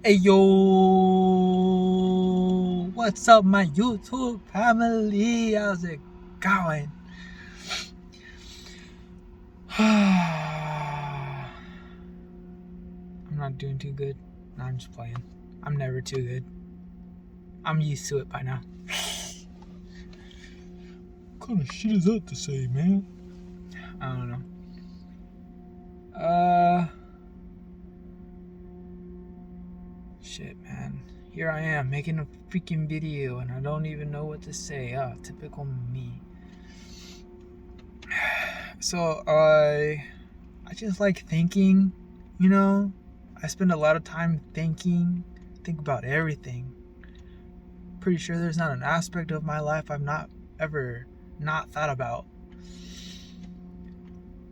Hey yo, what's up my YouTube family? How's it going? I'm not doing too good. No, I'm just playing. I'm never too good. I'm used to it by now. What kind of shit is that to say, man? I don't know. Shit, man. Here I am making a freaking video and I don't even know what to say. Typical me. So I just like thinking, you know. I spend a lot of time thinking, think about everything. Pretty sure there's not an aspect of my life I've not ever not thought about.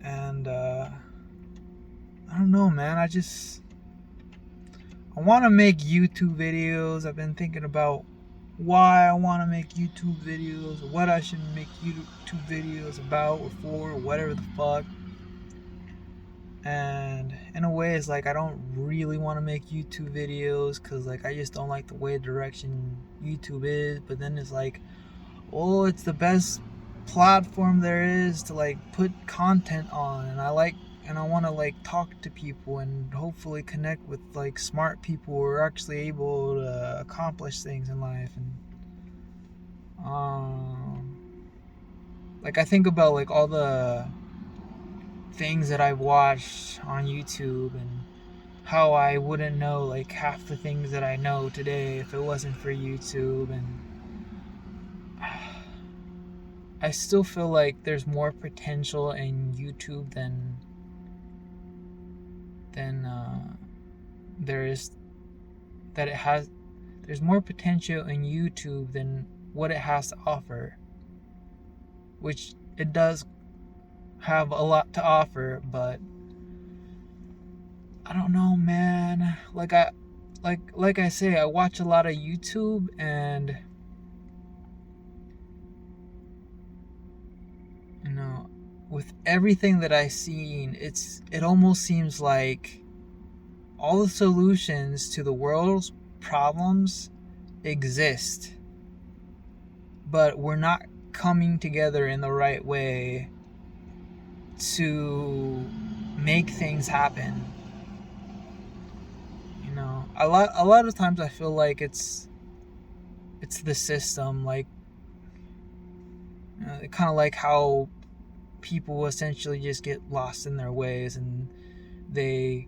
And I don't know, man. I want to make YouTube videos. I've been thinking about why I want to make YouTube videos, or what I should make YouTube videos about or for, or whatever the fuck. And in a way, it's like I don't really want to make YouTube videos because like I just don't like the way direction YouTube is. But then it's like, oh, it's the best platform there is to like put content on, and I want to like talk to people and hopefully connect with like smart people who are actually able to accomplish things in life. And like I think about like all the things that I've watched on YouTube and how I wouldn't know like half the things that I know today if it wasn't for YouTube. And I still feel like there's more potential in YouTube than there is that it has. There's more potential in YouTube than what it has to offer, which it does have a lot to offer, but I don't know, man. Like I say, I watch a lot of YouTube, and you know, with everything that I've seen, it almost seems like all the solutions to the world's problems exist, but we're not coming together in the right way to make things happen. You know, a lot of times I feel like it's the system, like kind of like how people essentially just get lost in their ways, and they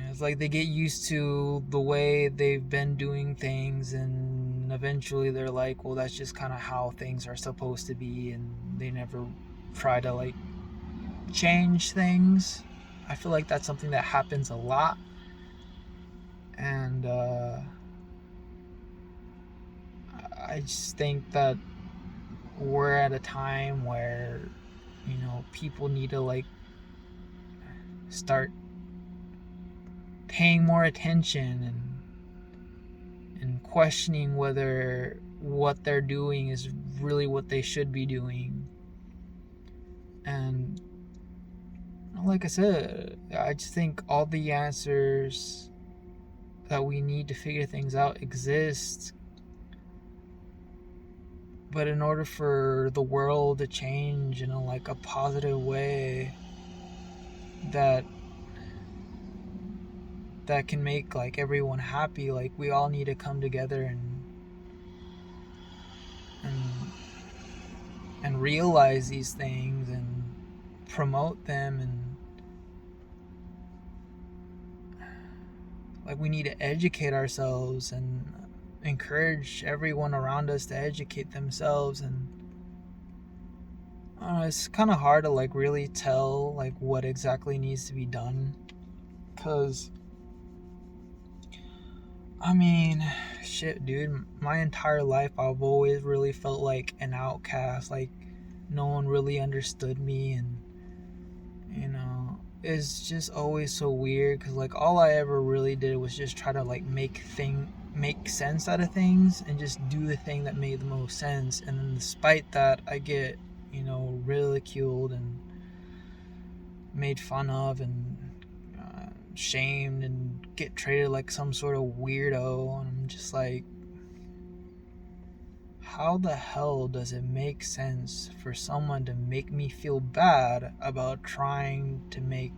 it's like they get used to the way they've been doing things, and eventually they're like, well, that's just kind of how things are supposed to be, and they never try to like change things. I feel like that's something that happens a lot. And I just think that we're at a time where, you know, people need to like start paying more attention and questioning whether what they're doing is really what they should be doing. And like I said, I just think all the answers that we need to figure things out exist. But in order for the world to change in a positive way that can make like everyone happy, like we all need to come together and realize these things and promote them, and like we need to educate ourselves and encourage everyone around us to educate themselves. And it's kind of hard to like really tell like what exactly needs to be done, because I mean, shit, dude, my entire life I've always really felt like an outcast, like no one really understood me. And you know, it's just always so weird because like all I ever really did was just try to like make sense out of things and just do the thing that made the most sense. And then despite that, I get, you know, ridiculed and made fun of, and shamed and get treated like some sort of weirdo. And I'm just like, how the hell does it make sense for someone to make me feel bad about trying to make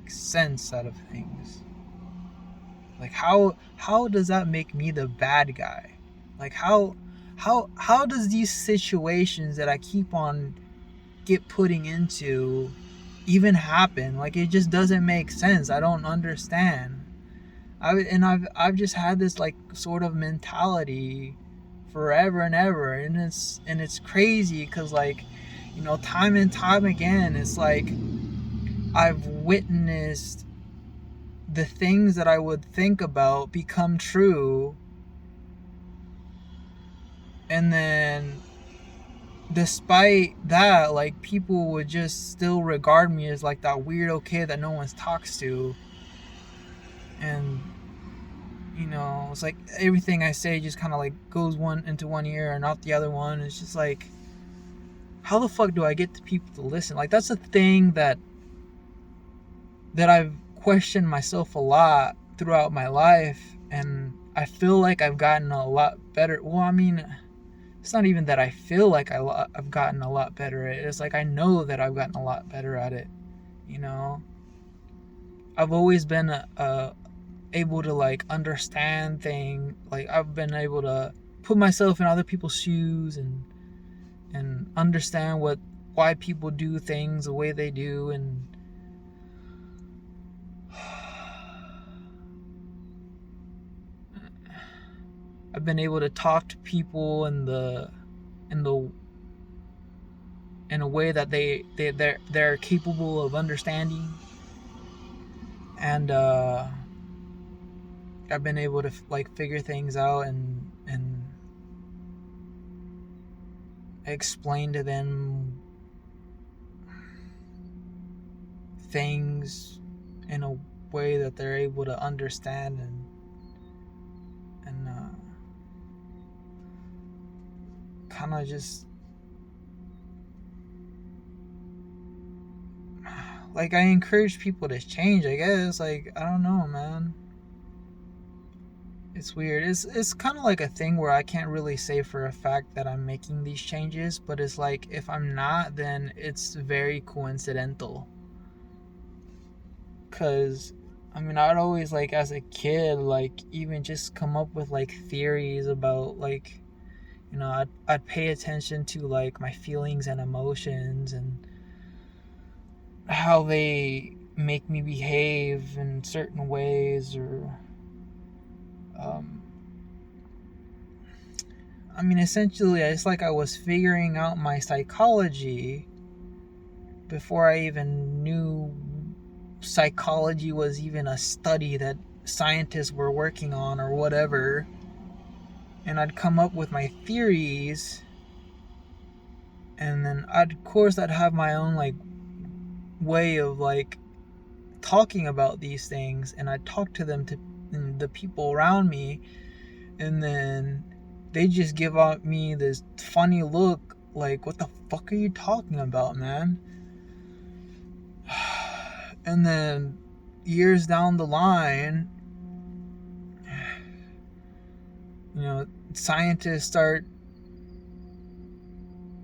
sense out of things? Like, how does that make me the bad guy? Like, how does these situations that I keep on putting into even happen? Like, it just doesn't make sense. I don't understand. I've just had this like sort of mentality forever and ever, and it's crazy because, like, you know, time and time again, it's like I've witnessed the things that I would think about become true, and then despite that, like, people would just still regard me as like that weirdo kid that no one talks to. And you know, it's like everything I say just kind of like goes into one ear and out the other one. It's just like, how the fuck do I get the people to listen? Like, that's a thing that I've questioned myself a lot throughout my life, and I feel like I've gotten a lot better. Well, I mean, it's not even that I feel like I've gotten a lot better at it. It's like I know that I've gotten a lot better at it. You know, I've always been able to like understand things. Like, I've been able to put myself in other people's shoes and understand why people do things the way they do. And I've been able to talk to people in a way that they're capable of understanding. And I've been able to like figure things out and explain to them things in a way that they're able to understand, and kind of just like I encourage people to change, I guess. Like, I don't know, man. It's weird. It's kind of like a thing where I can't really say for a fact that I'm making these changes, but it's like if I'm not, then it's very coincidental. Cause I mean, I'd always, like, as a kid, like, even just come up with like theories about, like, you know, I'd pay attention to like my feelings and emotions and how they make me behave in certain ways, or I mean, essentially, it's like I was figuring out my psychology before I even knew psychology was even a study that scientists were working on or whatever. And I'd come up with my theories, and then of course I'd have my own like way of like talking about these things, and I'd talk to them, to the people around me, and then they just give out me this funny look like, what the fuck are you talking about, man? And then years down the line, you know, scientists start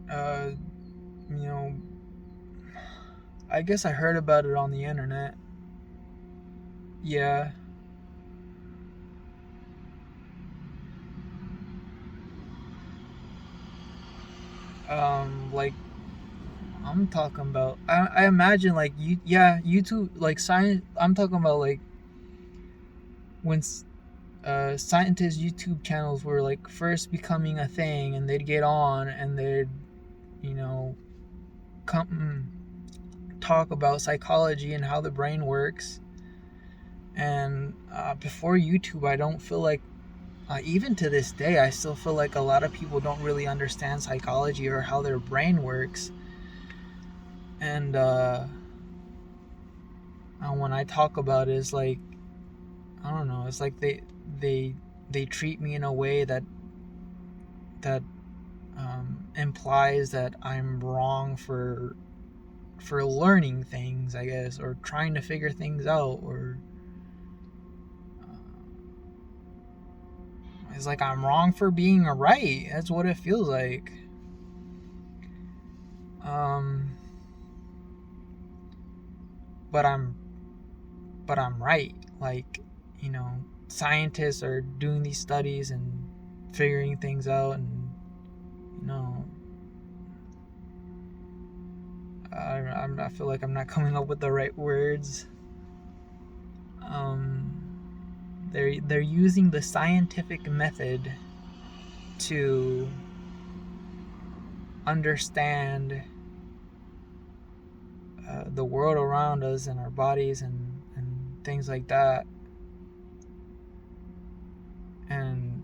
you know, I guess I heard about it on the internet. Yeah. Like, I'm talking about, I imagine like YouTube, like science. I'm talking about like when scientists YouTube channels were like first becoming a thing, and they'd get on and they'd, you know, come talk about psychology and how the brain works. And before YouTube, I don't feel like, even to this day, I still feel like a lot of people don't really understand psychology or how their brain works. And when I talk about it, it's like, I don't know, it's like they treat me in a way that implies that I'm wrong for learning things, I guess, or trying to figure things out, or It's like I'm wrong for being right. That's what it feels like. But I'm right. Like, you know, scientists are doing these studies and figuring things out, and you know, I feel like I'm not coming up with the right words. They're using the scientific method to understand the world around us and our bodies and things like that. And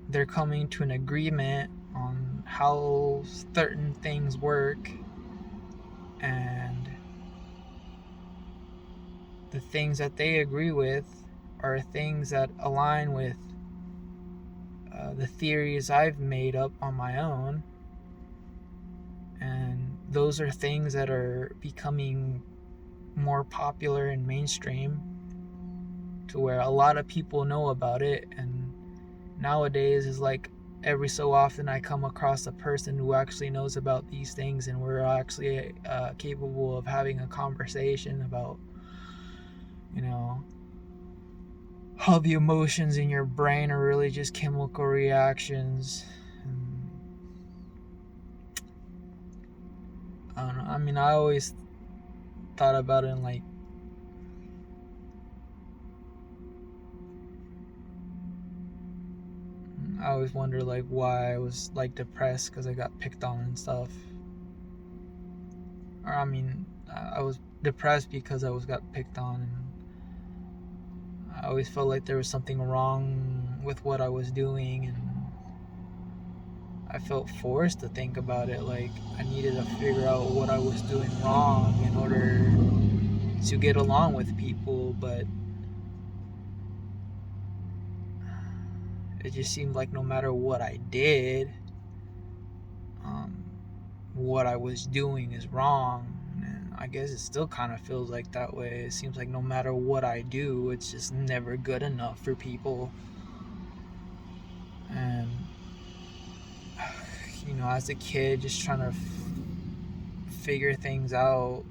they're coming to an agreement on how certain things work, and the things that they agree with are things that align with the theories I've made up on my own. And those are things that are becoming more popular and mainstream, to where a lot of people know about it. And nowadays is like every so often I come across a person who actually knows about these things, and we're actually capable of having a conversation about, you know, how the emotions in your brain are really just chemical reactions. And I don't know. I mean, I always thought about it in like, I always wonder like why I was like depressed because I got picked on and stuff. Or I mean, I was depressed because I got picked on, and I always felt like there was something wrong with what I was doing, and I felt forced to think about it. Like I needed to figure out what I was doing wrong in order to get along with people, but it just seemed like no matter what I did, what I was doing is wrong. And I guess it still kind of feels like that way. It seems like no matter what I do, it's just never good enough for people. And you know, as a kid, just trying to figure things out,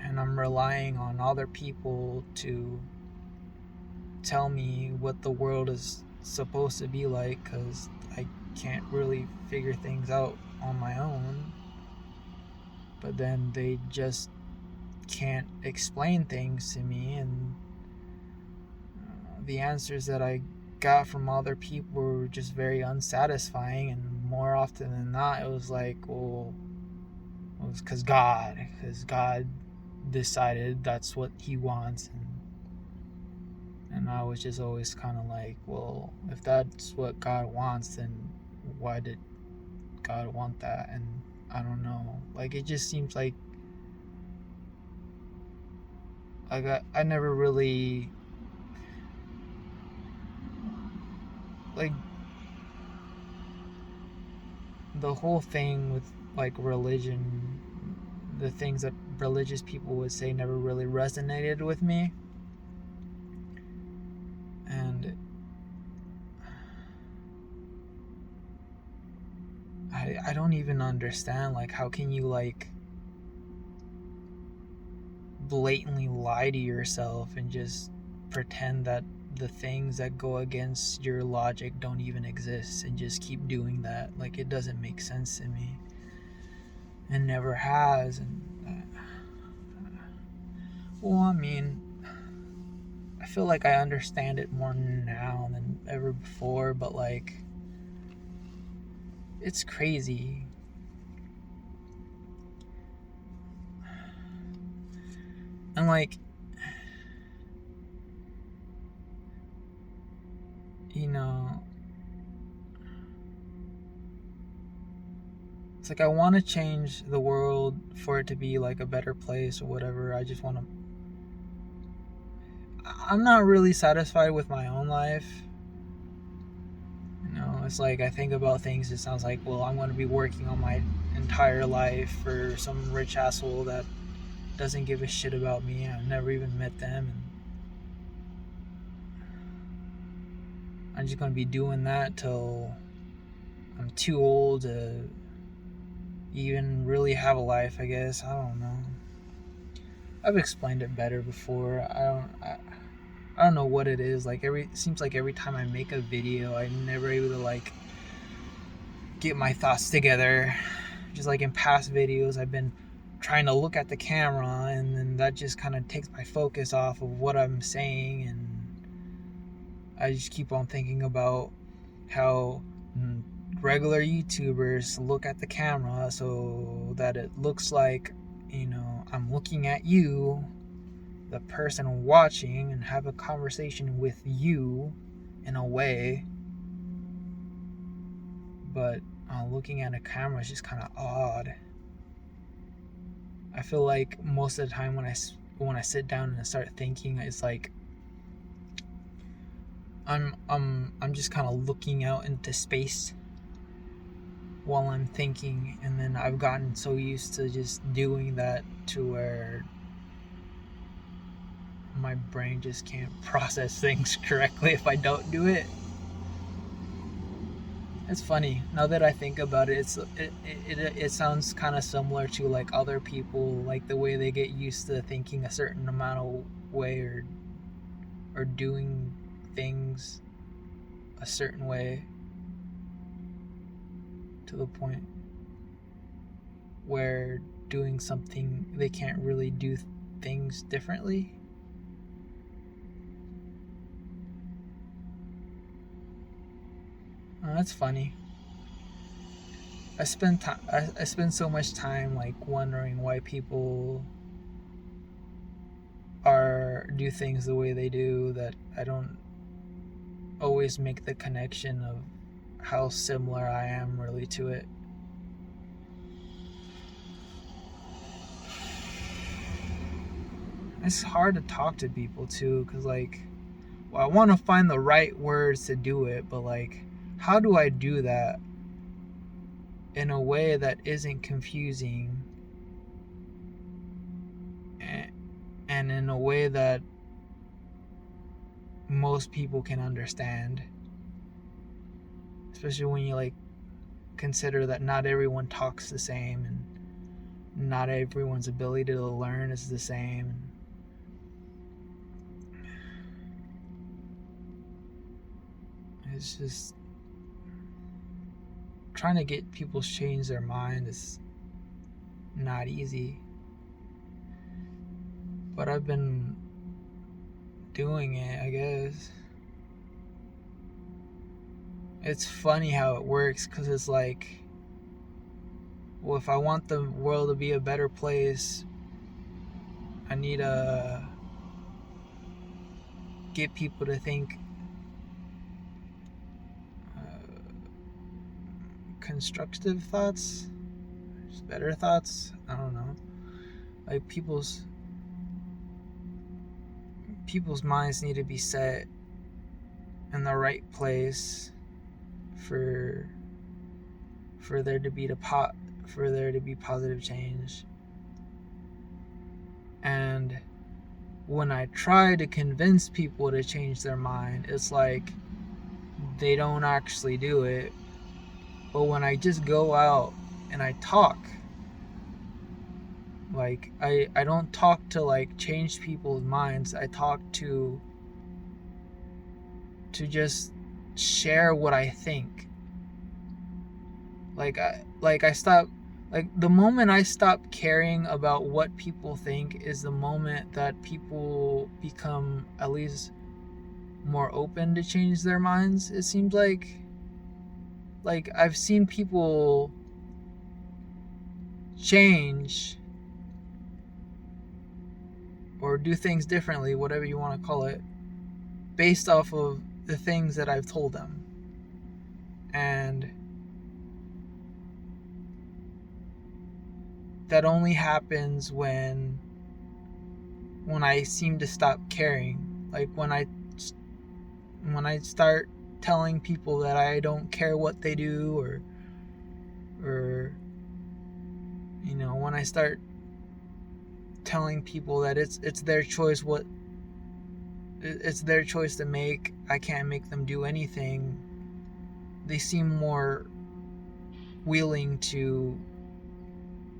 and I'm relying on other people to tell me what the world is supposed to be like, because I can't really figure things out on my own. But then they just can't explain things to me, and the answers that I got from other people were just very unsatisfying. And more often than not, it was like, well, it was because God decided that's what He wants. And I was just always kind of like, well, if that's what God wants, then why did God want that? And I don't know. Like, it just seems like I never really, like, the whole thing with like religion, the things that religious people would say never really resonated with me. And I don't even understand, like, how can you like blatantly lie to yourself and just pretend that the things that go against your logic don't even exist, and just keep doing that? Like, it doesn't make sense to me, and never has. And well, I mean, I feel like I understand it more now than ever before, but like, it's crazy. And like, you know, it's like I want to change the world for it to be like a better place or whatever. I just want to, I'm not really satisfied with my own life. You know, it's like I think about things, it sounds like, well, I'm going to be working on my entire life for some rich asshole that doesn't give a shit about me. I've never even met them. And I'm just gonna be doing that till I'm too old to even really have a life, I guess. I don't know. I've explained it better before. I don't know what it is. Like it seems like every time I make a video, I'm never able to like get my thoughts together. Just like in past videos, I've been trying to look at the camera, and then that just kind of takes my focus off of what I'm saying, and I just keep on thinking about how regular YouTubers look at the camera so that it looks like, I'm looking at you, the person watching, and have a conversation with you in a way. But looking at a camera is just kind of odd. I feel like most of the time when I sit down and I start thinking, it's like I'm just kind of looking out into space while I'm thinking, and then I've gotten so used to just doing that to where my brain just can't process things correctly if I don't do it. It's funny now that I think about it. It sounds kind of similar to like other people, like the way they get used to thinking a certain amount of way, or doing things a certain way, to the point where doing something they can't really do things differently. That's funny. I spend so much time like wondering why people do things the way they do, that I don't always make the connection of how similar I am really to it. It's hard to talk to people too, because like, well, I want to find the right words to do it, but like, how do I do that in a way that isn't confusing, and in a way that most people can understand? Especially when you like consider that not everyone talks the same, and not everyone's ability to learn is the same. It's just trying to get people to change their mind is not easy. But I've been doing it, I guess. It's funny how it works, because it's like, well, if I want the world to be a better place, I need to get people to think constructive thoughts, just better thoughts. I don't know. Like people's minds need to be set in the right place for there to be positive change. And when I try to convince people to change their mind, it's like they don't actually do it. But when I just go out and I talk, like I don't talk to like change people's minds. I talk to just share what I think. I stop, like the moment I stop caring about what people think is the moment that people become at least more open to change their minds. It seems like I've seen people change or do things differently, whatever you want to call it, based off of the things that I've told them. And that only happens when I seem to stop caring. Like when I start telling people that I don't care what they do, or when I start telling people that it's their choice what it's their choice to make. I can't make them do anything. They seem more willing to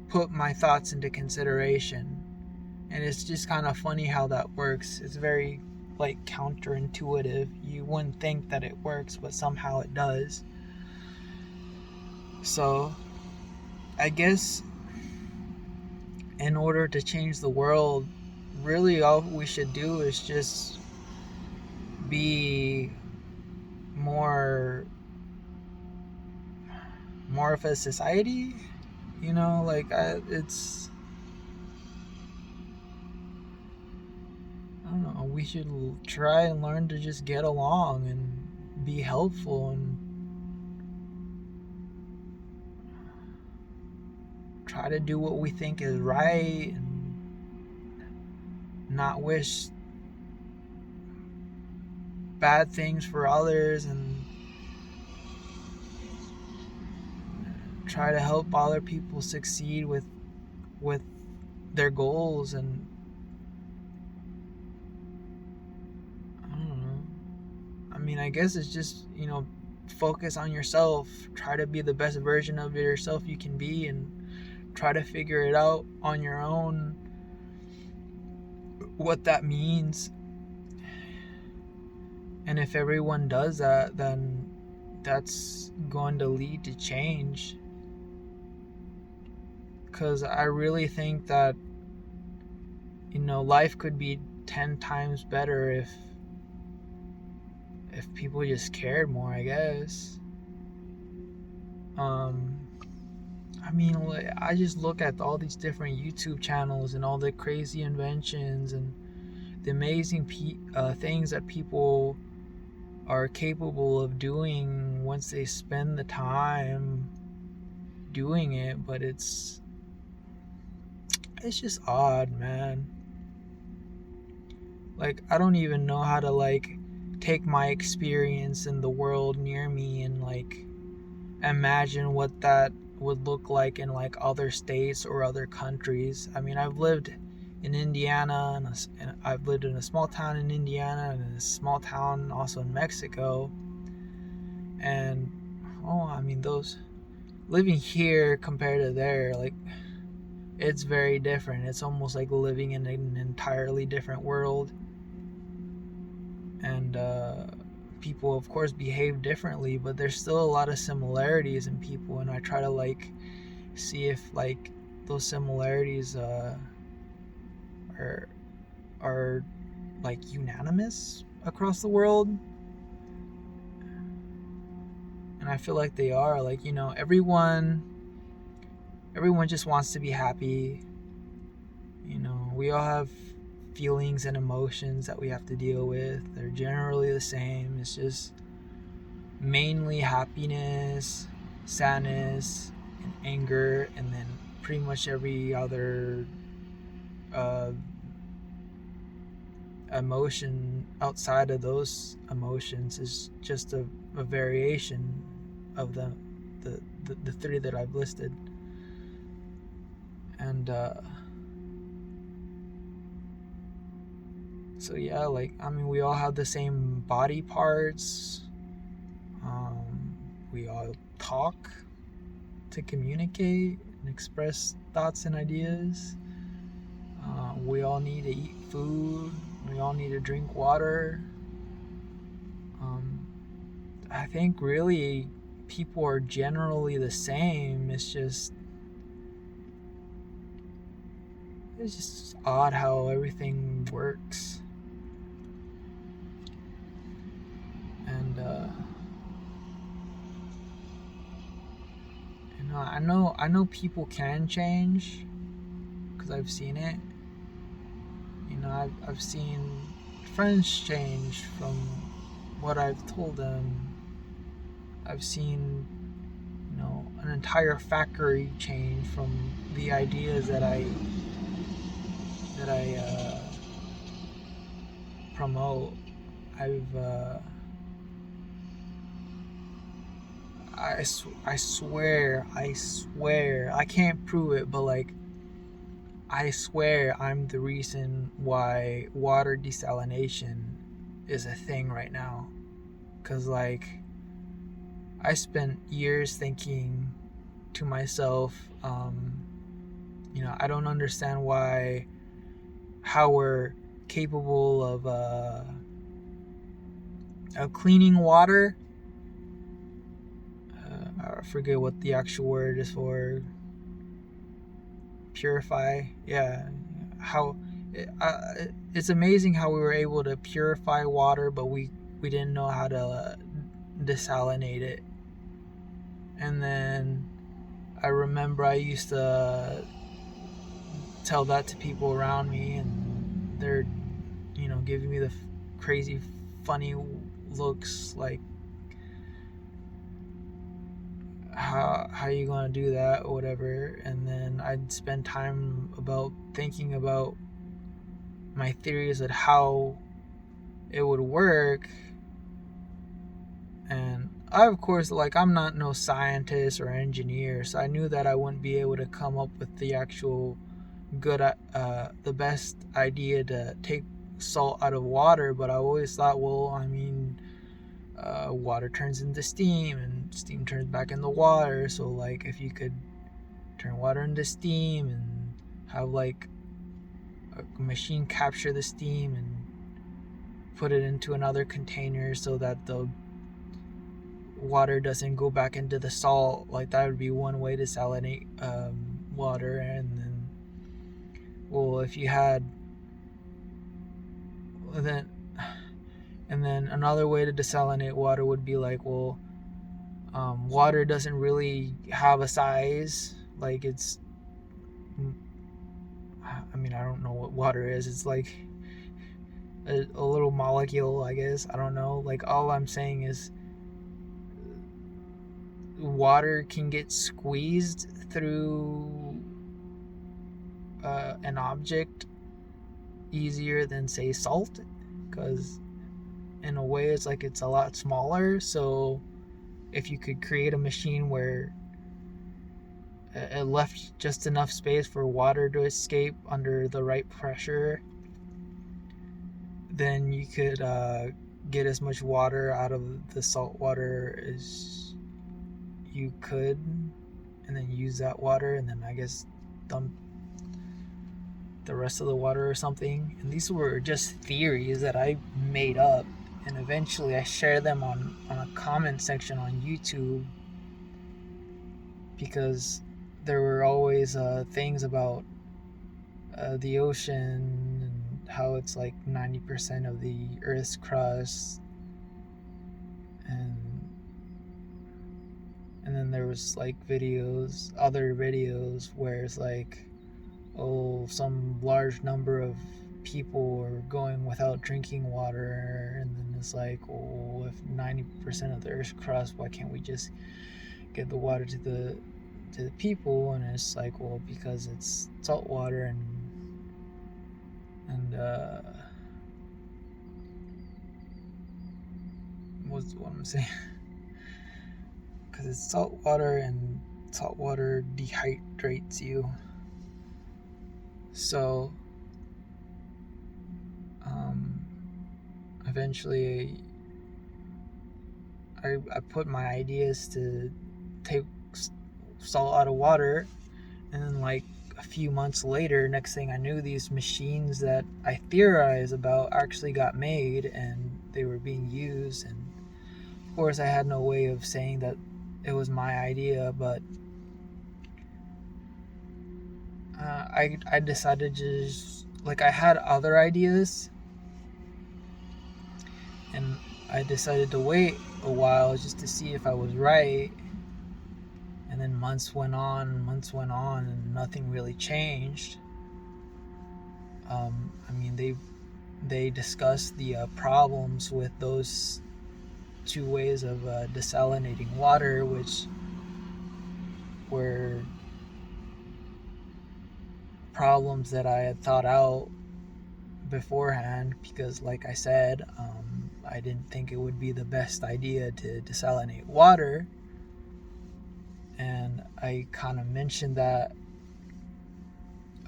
put my thoughts into consideration. And it's just kind of funny how that works. It's very like counterintuitive. You wouldn't think that it works, but somehow it does. So I guess in order to change the world, really all we should do is just be more of a society, like it's, I don't know, we should try and learn to just get along and be helpful and try to do what we think is right and not wish bad things for others, and try to help other people succeed with their goals. And I don't know, I mean, I guess it's just, focus on yourself, try to be the best version of yourself you can be, and try to figure it out on your own what that means. And if everyone does that, then that's going to lead to change. Because I really think that, life could be 10 times better if people just cared more, I guess. I mean, I just look at all these different YouTube channels and all the crazy inventions and the amazing things that people are capable of doing once they spend the time doing it. But it's just odd, man. Like, I don't even know how to like take my experience in the world near me and like imagine what that would look like in like other states or other countries. I mean, I've lived in Indiana, and I've lived in a small town in Indiana and in a small town also in Mexico. And I mean, those living here compared to there, like, it's very different. It's almost like living in an entirely different world. And people, of course, behave differently, but there's still a lot of similarities in people, and I try to like see if like those similarities are like unanimous across the world. And I feel like they are. Like, everyone just wants to be happy. We all have feelings and emotions that we have to deal with. They're generally the same. It's just mainly happiness, sadness, and anger, and then pretty much every other emotion outside of those emotions is just a variation of the three that I've listed. And so yeah, like, I mean, we all have the same body parts. We all talk to communicate and express thoughts and ideas. We all need to eat food. We all need to drink water. I think really people are generally the same. It's just odd how everything works. And I know people can change, because I've seen it. I've seen friends change from what I've told them. I've seen, an entire factory change from the ideas that I promote. I swear, I can't prove it, but like, I swear I'm the reason why water desalination is a thing right now. Because, like, I spent years thinking to myself, I don't understand how we're capable of cleaning water. I forget what the actual word is for. Purify. Yeah. How it's amazing how we were able to purify water, but we didn't know how to desalinate it. And then I remember I used to tell that to people around me, and they're giving me the crazy funny looks, like, how you gonna do that or whatever. And then I'd spend time thinking about my theories of how it would work. And I, of course, like, I'm not no scientist or engineer, so I knew that I wouldn't be able to come up with the actual the best idea to take salt out of water. But I always thought, well, I mean, water turns into steam, and steam turns back into water. So, like, if you could turn water into steam and have, like, a machine capture the steam and put it into another container so that the water doesn't go back into the salt, like, that would be one way to salinate water. And then, well, if you had then and then another way to desalinate water would be like, well, water doesn't really have a size. Like, I don't know what water is. It's like a little molecule, I guess. I don't know. Like, all I'm saying is water can get squeezed through an object easier than, say, salt, because in a way it's like it's a lot smaller. So if you could create a machine where it left just enough space for water to escape under the right pressure, then you could get as much water out of the salt water as you could, and then use that water, and then I guess dump the rest of the water or something. And these were just theories that I made up, and eventually I shared them on a comment section on YouTube, because there were always things about the ocean and how it's like 90% of the Earth's crust, and then there was like other videos where it's like, oh, some large number of people are going without drinking water, and then it's like, oh, if 90% of the Earth's crust, why can't we just get the water to the people? And it's like, well, because it's salt water, and what's what I'm saying? Because it's salt water, and salt water dehydrates you. So eventually I put my ideas to take salt out of water, and then, like, a few months later, next thing I knew, these machines that I theorized about actually got made, and they were being used. And of course I had no way of saying that it was my idea, but I decided to just, like, I had other ideas, and I decided to wait a while just to see if I was right. And then months went on, and nothing really changed. I mean, they discussed the problems with those two ways of desalinating water, which were problems that I had thought out beforehand, because, like I said, I didn't think it would be the best idea to desalinate water. And I kind of mentioned that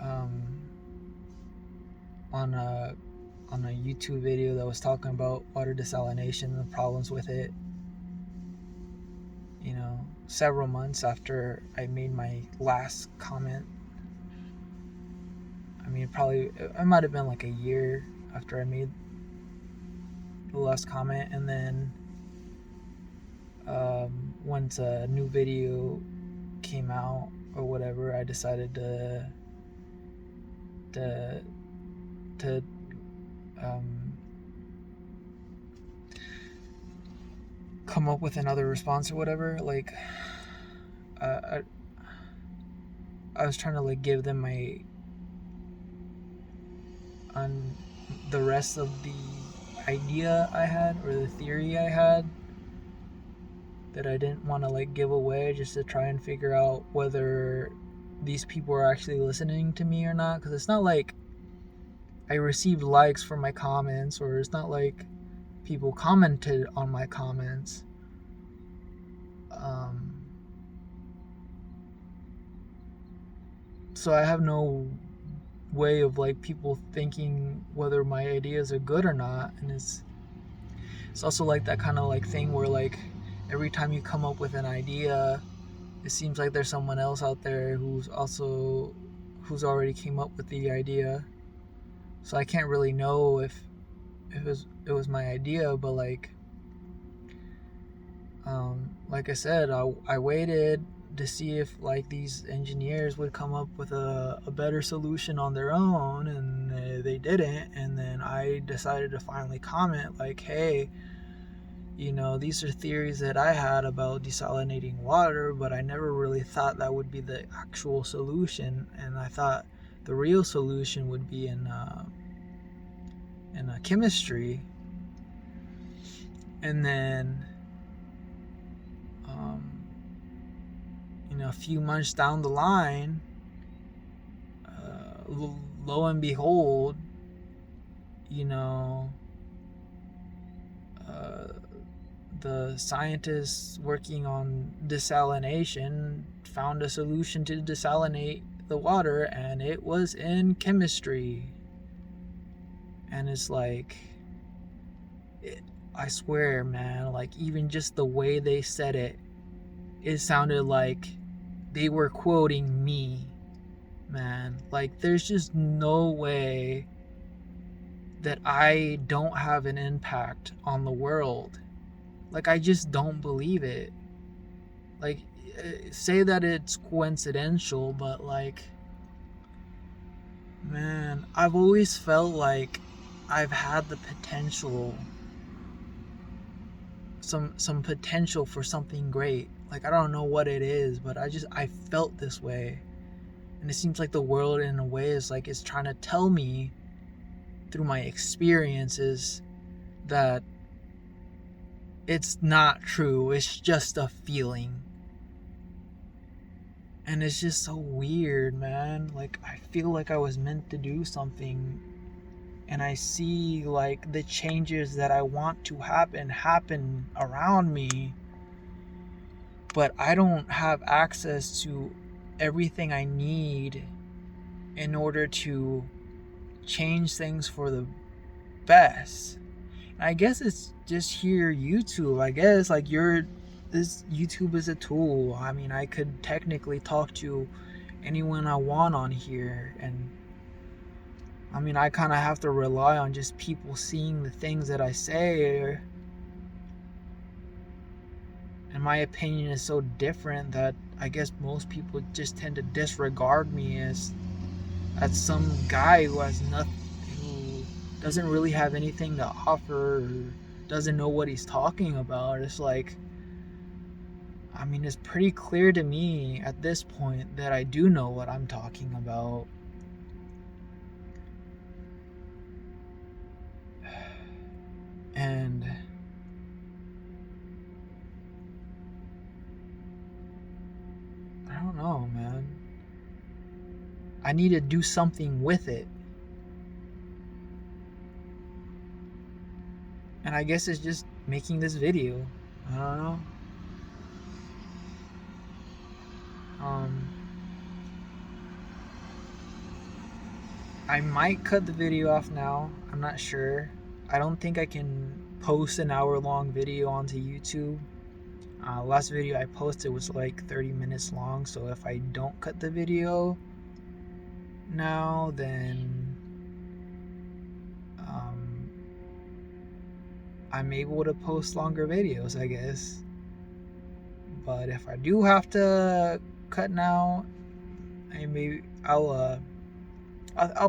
on on a YouTube video that was talking about water desalination and the problems with it. You know, several months after I made my last comment. I mean, it might have been like a year after I made the last comment, and then once a new video came out or whatever, I decided to come up with another response or whatever. Like, I was trying to like give them my on the rest of the idea I had, or the theory I had, that I didn't want to like give away, just to try and figure out whether these people are actually listening to me or not. Because it's not like I received likes for my comments, or it's not like people commented on my comments. So I have no way of like people thinking whether my ideas are good or not. And it's also like that kind of like thing where like every time you come up with an idea, it seems like there's someone else out there who's already came up with the idea. So I can't really know if it was my idea, but like I said, I waited to see if like these engineers would come up with a better solution on their own, and they didn't. And then I decided to finally comment like, hey, you know, these are theories that I had about desalinating water, but I never really thought that would be the actual solution. And I thought the real solution would be in chemistry. And then a few months down the line, lo and behold, the scientists working on desalination found a solution to desalinate the water, and it was in chemistry. And it's like, I swear, man, like even just the way they said it sounded like they were quoting me, man. Like, there's just no way that I don't have an impact on the world. Like, I just don't believe it. Like, say that it's coincidental, but like, man, I've always felt like I've had the potential, some potential for something great. Like, I don't know what it is, but I felt this way. And it seems like the world in a way is like it's trying to tell me through my experiences that it's not true. It's just a feeling. And it's just so weird, man. Like, I feel like I was meant to do something, and I see like the changes that I want to happen around me, but I don't have access to everything I need in order to change things for the best. And I guess it's just here YouTube. I guess like this YouTube is a tool. I mean, I could technically talk to anyone I want on here, and I mean, I kind of have to rely on just people seeing the things that I say. And my opinion is so different that I guess most people just tend to disregard me as some guy who has nothing, who doesn't really have anything to offer, or doesn't know what he's talking about. It's like, I mean, it's pretty clear to me at this point that I do know what I'm talking about. And I don't know, man. I need to do something with it. And I guess it's just making this video. I don't know. I might cut the video off now. I'm not sure. I don't think I can post an hour-long video onto YouTube. Last video I posted was like 30 minutes long, so if I don't cut the video now, then I'm able to post longer videos, I guess. But if I do have to cut now, I'll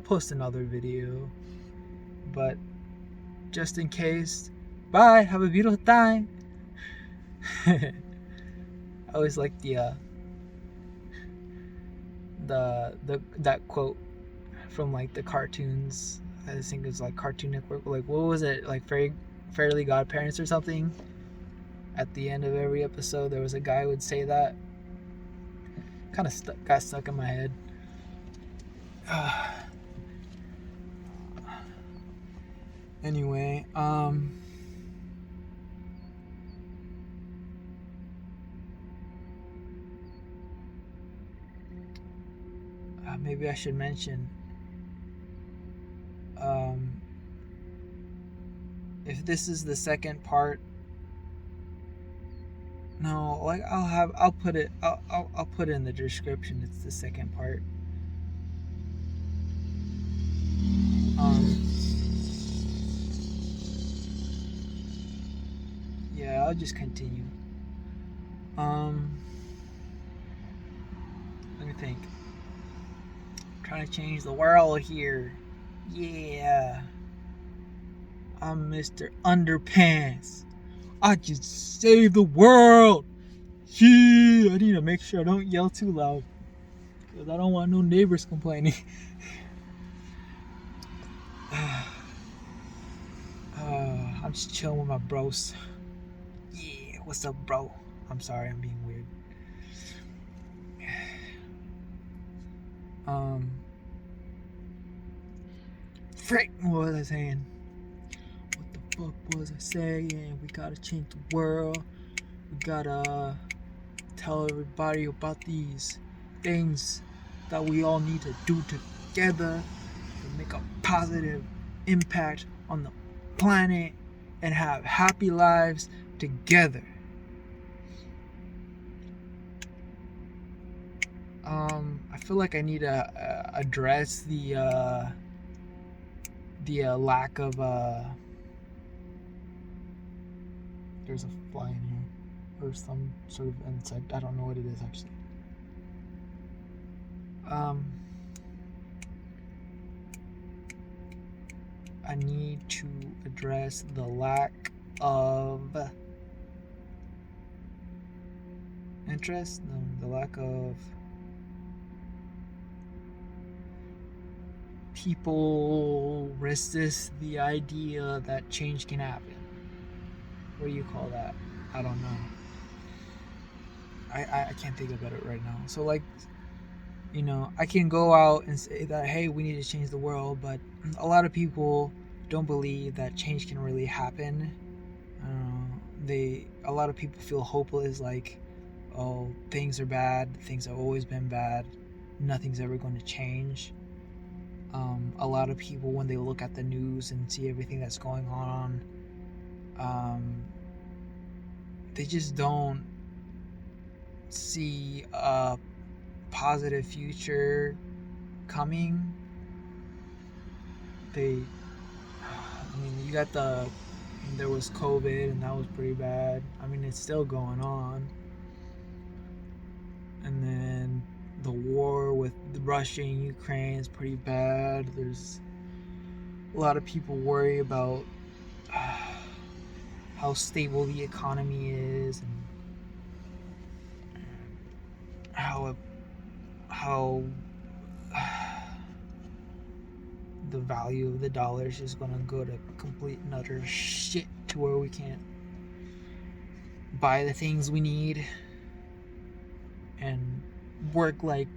post another video. But just in case, bye. Have a beautiful time. I always like that quote from like the cartoons. I think it was like Cartoon Network. Like, what was it? Like Fairly Godparents or something. At the end of every episode, there was a guy who would say that. Kind of got stuck in my head. Anyway, maybe I should mention, if this is the second part. No, like I'll put it in the description. It's the second part. Yeah, I'll just continue. Let me think. I'm trying to change the world here. Yeah. I'm Mr. Underpants. I just saved the world. Yeah. I need to make sure I don't yell too loud, because I don't want no neighbors complaining. I'm just chilling with my bros. Yeah, what's up, bro? I'm sorry, I'm being weird. Frick, what was I saying? What the fuck was I saying? We gotta change the world. We gotta tell everybody about these things that we all need to do together to make a positive impact on the planet and have happy lives together. I feel like I need to address the lack of there's a fly in here or some sort of insect. I don't know what it is actually. I need to address the lack of interest, the lack of people resist the idea that change can happen. What do you call that? I don't know. I can't think about it right now. So like, you know, I can go out and say that, hey, we need to change the world, but a lot of people don't believe that change can really happen. A lot of people feel hopeless, like, oh, things are bad, things have always been bad, nothing's ever going to change. A lot of people, when they look at the news and see everything that's going on, they just don't see a positive future coming. You got there was COVID, and that was pretty bad. I mean, it's still going on. And then the war with Russia and Ukraine is pretty bad. There's a lot of people worry about how stable the economy is and how the value of the dollar is just gonna go to complete and utter shit to where we can't buy the things we need and work like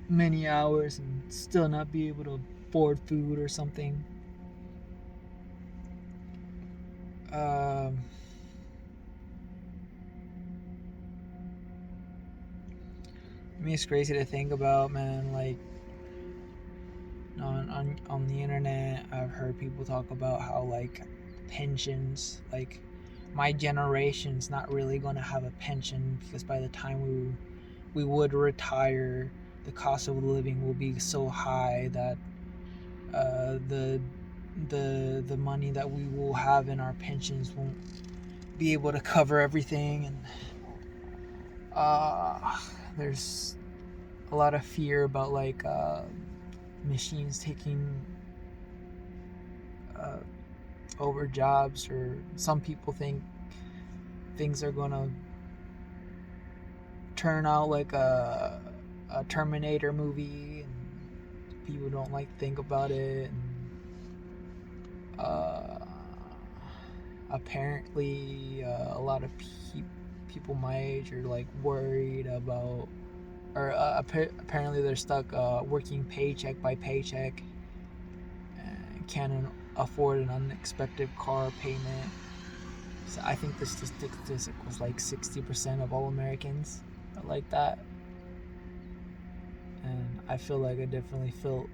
many hours and still not be able to afford food or something. I mean, it's crazy to think about, man. Like, on the internet, I've heard people talk about how like pensions, like my generation's not really going to have a pension because by the time we would retire, the cost of living will be so high that the money that we will have in our pensions won't be able to cover everything, and there's a lot of fear about like machines taking over jobs, or some people think things are gonna turn out like a Terminator movie, and people don't like to think about it. And apparently, a lot of people my age are like worried about, or apparently they're stuck working paycheck by paycheck, and can't afford an unexpected car payment. So I think the statistic was like 60% of all Americans are like that, and I feel like I definitely feel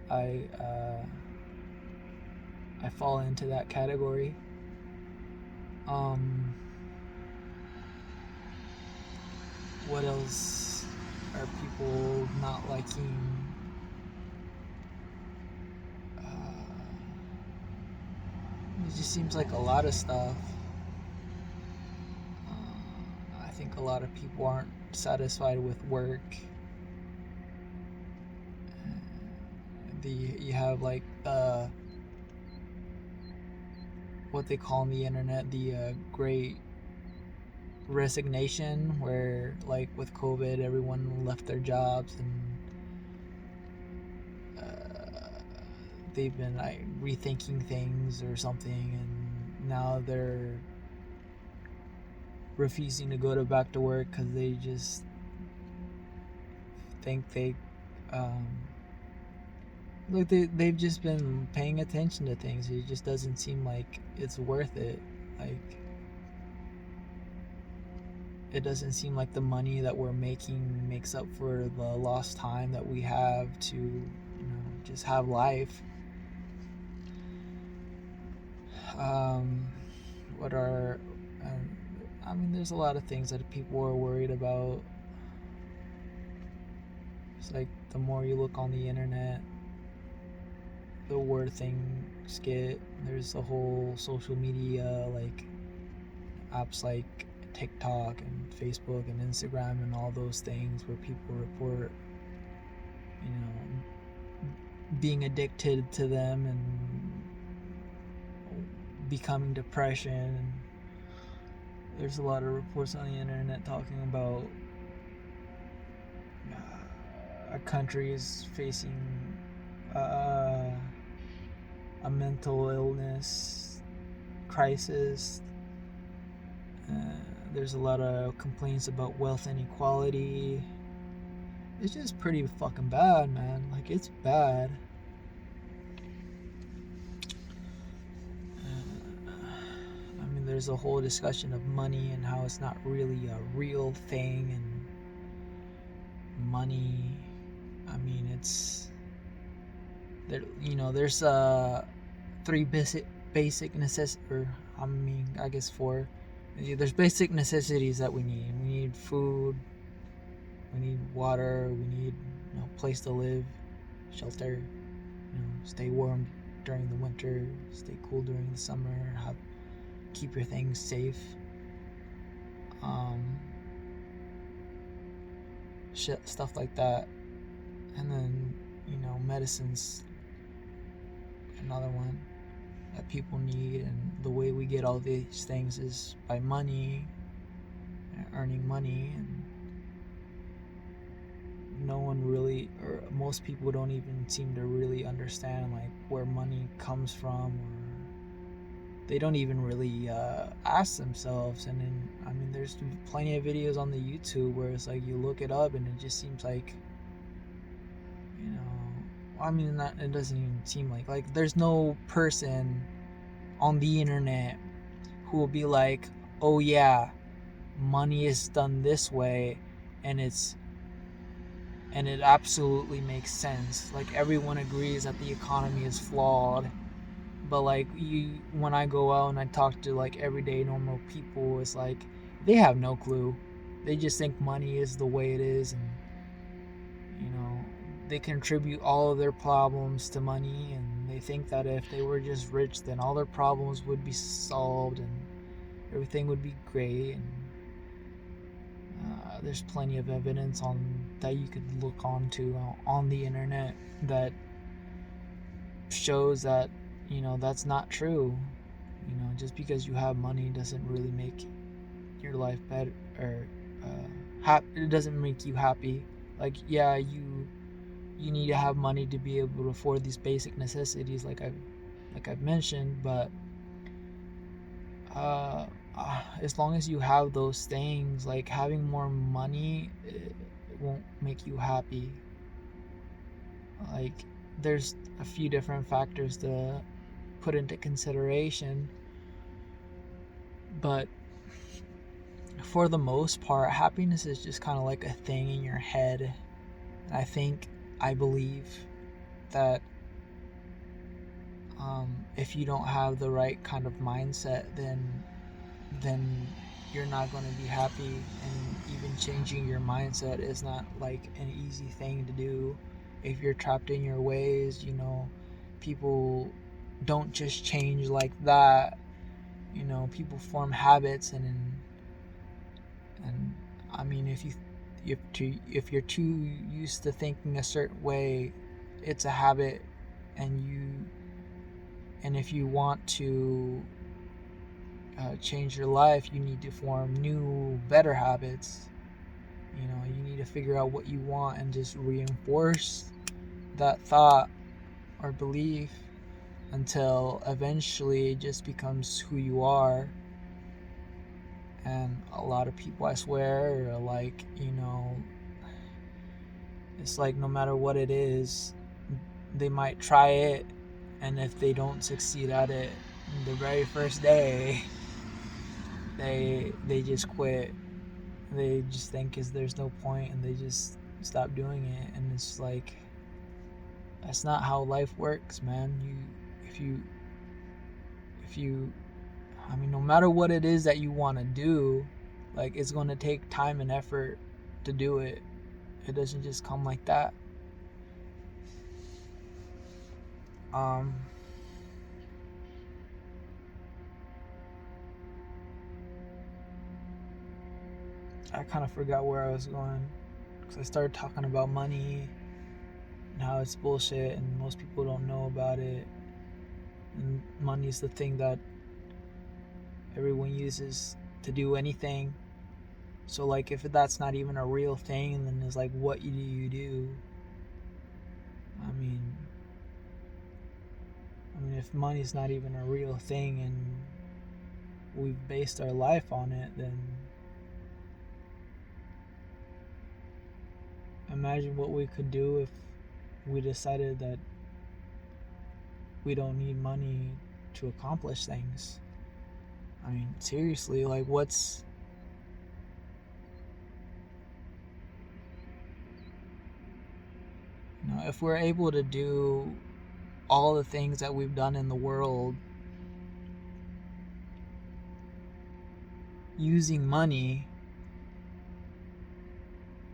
I fall into that category. What else are people not liking? It just seems like a lot of stuff. I think a lot of people aren't satisfied with work. You have like what they call on the internet the great resignation, where like with COVID everyone left their jobs, and they've been like rethinking things or something, and now they're refusing to go back to work because they just think they've just been paying attention to things. It just doesn't seem like it's worth it. Like, it doesn't seem like the money that we're making makes up for the lost time that we have to, just have life. There's a lot of things that people are worried about. It's like the more you look on the internet, the word things get. There's a whole social media like apps like TikTok and Facebook and Instagram and all those things where people report, being addicted to them and becoming depression. And there's a lot of reports on the internet talking about our country is facing a mental illness crisis. There's a lot of complaints about wealth inequality. It's just pretty fucking bad, man. Like, it's bad. There's a whole discussion of money and how it's not really a real thing, and money, it's there. There's three basic necessities, or I guess four. There's basic necessities that we need. We need food, we need water, we need a place to live, shelter, stay warm during the winter, stay cool during the summer, keep your things safe. Stuff like that. And then, medicine's another one that people need, and the way we get all these things is by money, earning money, and no one really, or most people don't even seem to really understand like where money comes from, or they don't even really ask themselves. And then there's plenty of videos on the YouTube where it's like you look it up and it just seems like, it doesn't even seem like there's no person on the internet who will be like, oh yeah, money is done this way, and it's and it absolutely makes sense. Like, everyone agrees that the economy is flawed, but like, when I go out and I talk to like everyday normal people, it's like they have no clue. They just think money is the way it is, and you know, they contribute all of their problems to money, and they think that if they were just rich, then all their problems would be solved and everything would be great. And there's plenty of evidence on that you could look onto on the internet that shows that, that's not true. Just because you have money doesn't really make your life better, or it doesn't make you happy. Like, yeah, you need to have money to be able to afford these basic necessities, like I've mentioned, but as long as you have those things, like having more money, it won't make you happy. Like, there's a few different factors to put into consideration, but for the most part, happiness is just kind of like a thing in your head. I believe that if you don't have the right kind of mindset, then you're not going to be happy. And even changing your mindset is not like an easy thing to do. If you're trapped in your ways, people don't just change like that. People form habits, and I mean, if you're too used to thinking a certain way, it's a habit. And if you want to change your life, you need to form new, better habits. You need to figure out what you want and just reinforce that thought or belief until eventually it just becomes who you are. And a lot of people, I swear, are like, it's like no matter what it is, they might try it, and if they don't succeed at it the very first day, they just quit. They just think there's no point, and they just stop doing it. And it's like, that's not how life works, man. If you I mean, no matter what it is that you want to do, like, it's going to take time and effort to do it. It doesn't just come like that. I kind of forgot where I was going, because I started talking about money and how it's bullshit and most people don't know about it. And money is the thing that everyone uses to do anything. So like, if that's not even a real thing, then it's like, what do you do? I mean, if money's not even a real thing and we've based our life on it, then imagine what we could do if we decided that we don't need money to accomplish things. I mean, seriously, like, if we're able to do all the things that we've done in the world using money,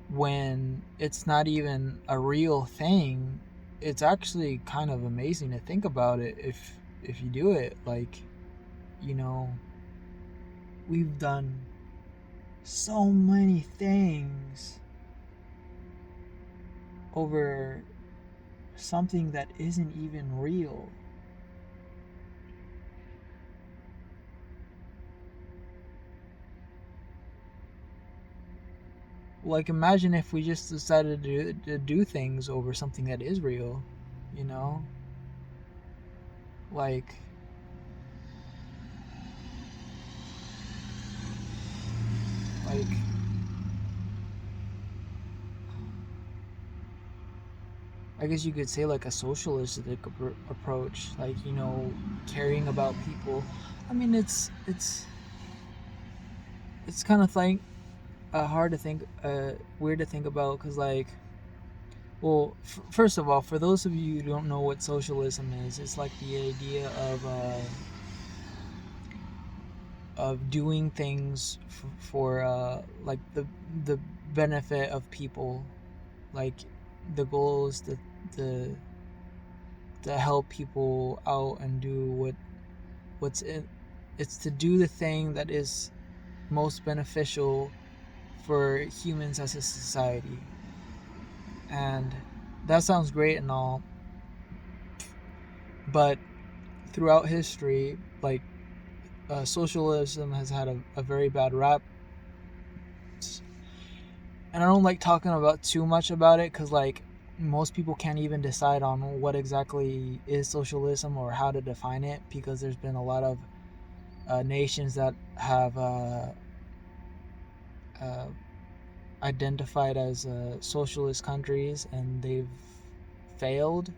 when it's not even a real thing, it's actually kind of amazing to think about it if you do it. Like, we've done so many things over something that isn't even real. Like, imagine if we just decided to do things over something that is real, like, I guess you could say like a socialistic approach, like, caring about people. I mean, it's kind of like hard to think, weird to think about, because like, Well, first of all, for those of you who don't know what socialism is, it's like the idea of doing things for like the benefit of people. Like the goal is to to help people out and do what's in. It's to do the thing that is most beneficial for humans as a society. And that sounds great and all, but throughout history, like socialism has had a very bad rap, and I don't like talking about too much about it because like most people can't even decide on what exactly is socialism or how to define it, because there's been a lot of nations that have uh, identified as socialist countries and they've failed.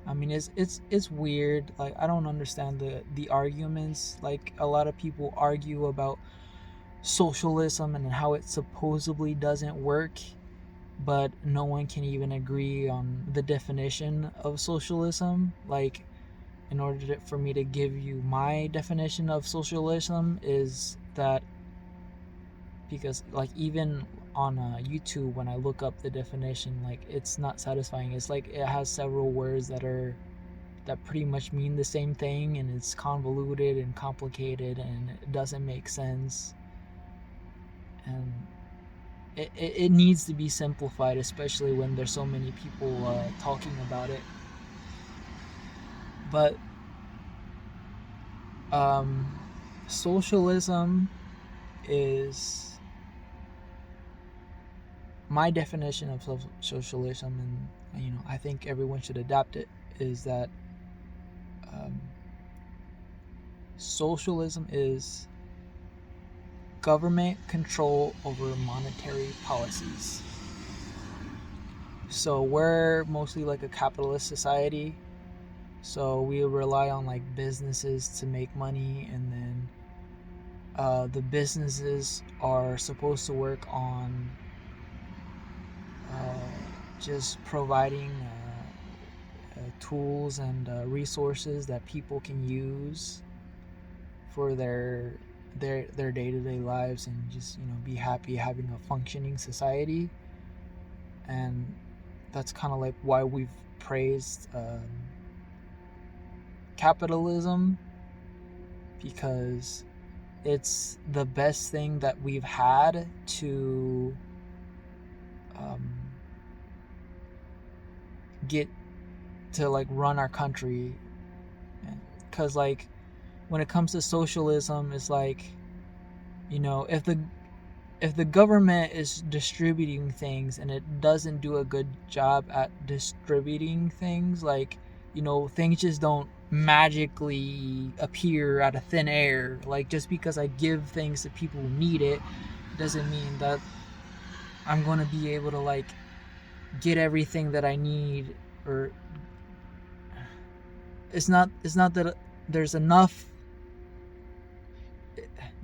I mean, it's weird. Like, I don't understand the arguments. Like, a lot of people argue about socialism and how it supposedly doesn't work, but no one can even agree on the definition of socialism. Like, in order for me to give you my definition of socialism, is that because like even on YouTube, when I look up the definition, like it's not satisfying. It's like it has several words that pretty much mean the same thing, and it's convoluted and complicated and it doesn't make sense, and it needs to be simplified, especially when there's so many people talking about it. But um, socialism is my definition of socialism, and I think everyone should adapt it. Is that um, socialism is government control over monetary policies. So we're mostly like a capitalist society. So we rely on like businesses to make money, and then the businesses are supposed to work on just providing tools and resources that people can use for their day-to-day lives, and just be happy having a functioning society. And that's kind of like why we've praised capitalism, because it's the best thing that we've had to um, get to like run our country. Because like when it comes to socialism, it's like if the government is distributing things and it doesn't do a good job at distributing things, like things just don't magically appear out of thin air. Like, just because I give things to people who need it doesn't mean that I'm going to be able to like get everything that I need. Or it's not that there's enough.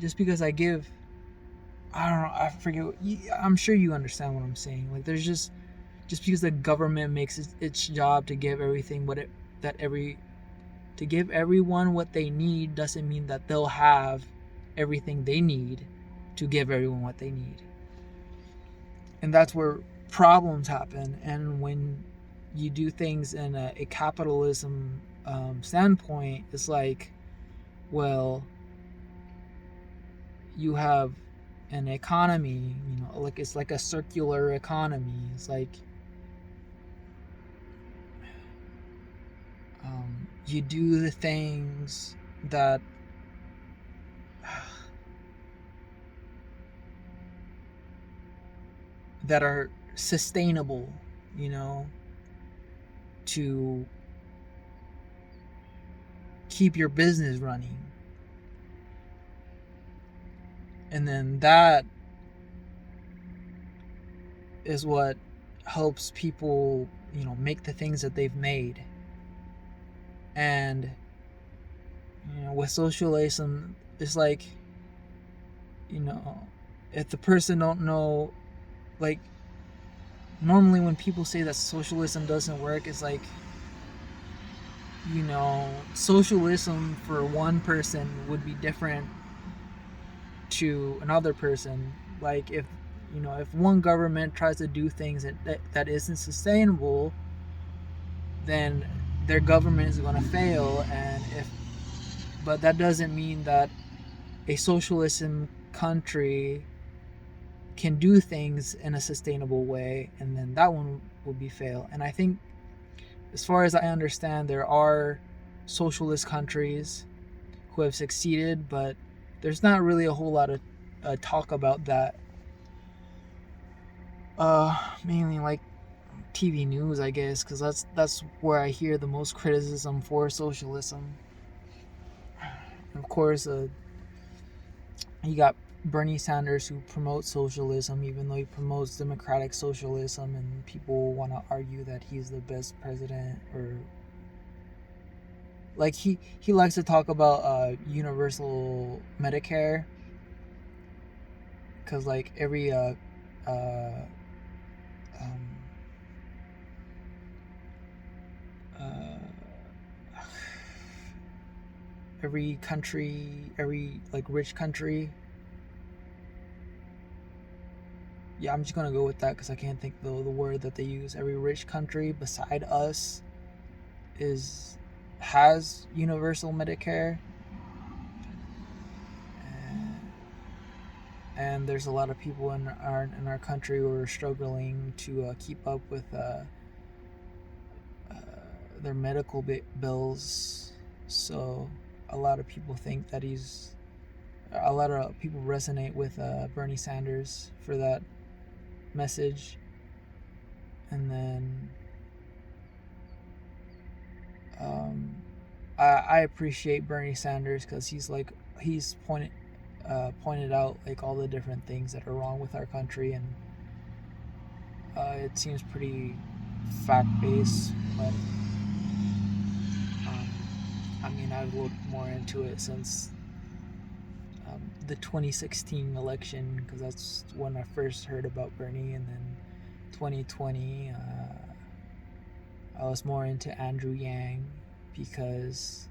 Just because I give, I don't know, I forget. I'm sure you understand what I'm saying. Like, there's just because the government makes its job to give everything to give everyone what they need, doesn't mean that they'll have everything they need to give everyone what they need. And that's where problems happen. And when you do things in a capitalism standpoint, it's like, well, you have an economy, like it's like a circular economy. It's like you do the things that that are sustainable, to keep your business running. And then that is what helps people, make the things that they've made. And with socialism, it's like, if the person don't know, like, normally when people say that socialism doesn't work, it's like, socialism for one person would be different to another person. Like if one government tries to do things that isn't sustainable, then their government is going to fail. But that doesn't mean that a socialism country can do things in a sustainable way, and then that one will be fail. And I think, as far as I understand, there are socialist countries who have succeeded, but there's not really a whole lot of talk about that. Mainly like TV news, I guess, because that's where I hear the most criticism for socialism. And of course, you got Bernie Sanders, who promotes socialism, even though he promotes democratic socialism, and people want to argue that he's the best president, or like he likes to talk about universal Medicare, because like um, uh, every country, every like rich country. Yeah, I'm just gonna go with that because I can't think the word that they use. Every rich country beside us has universal Medicare, and there's a lot of people in our country who are struggling to keep up with their medical bills. So a lot of people think that a lot of people resonate with Bernie Sanders for that message. And then I appreciate Bernie Sanders because he's pointed out like all the different things that are wrong with our country, and it seems pretty fact based. But I mean, I've looked more into it since the 2016 election, because that's when I first heard about Bernie, and then 2020 I was more into Andrew Yang, because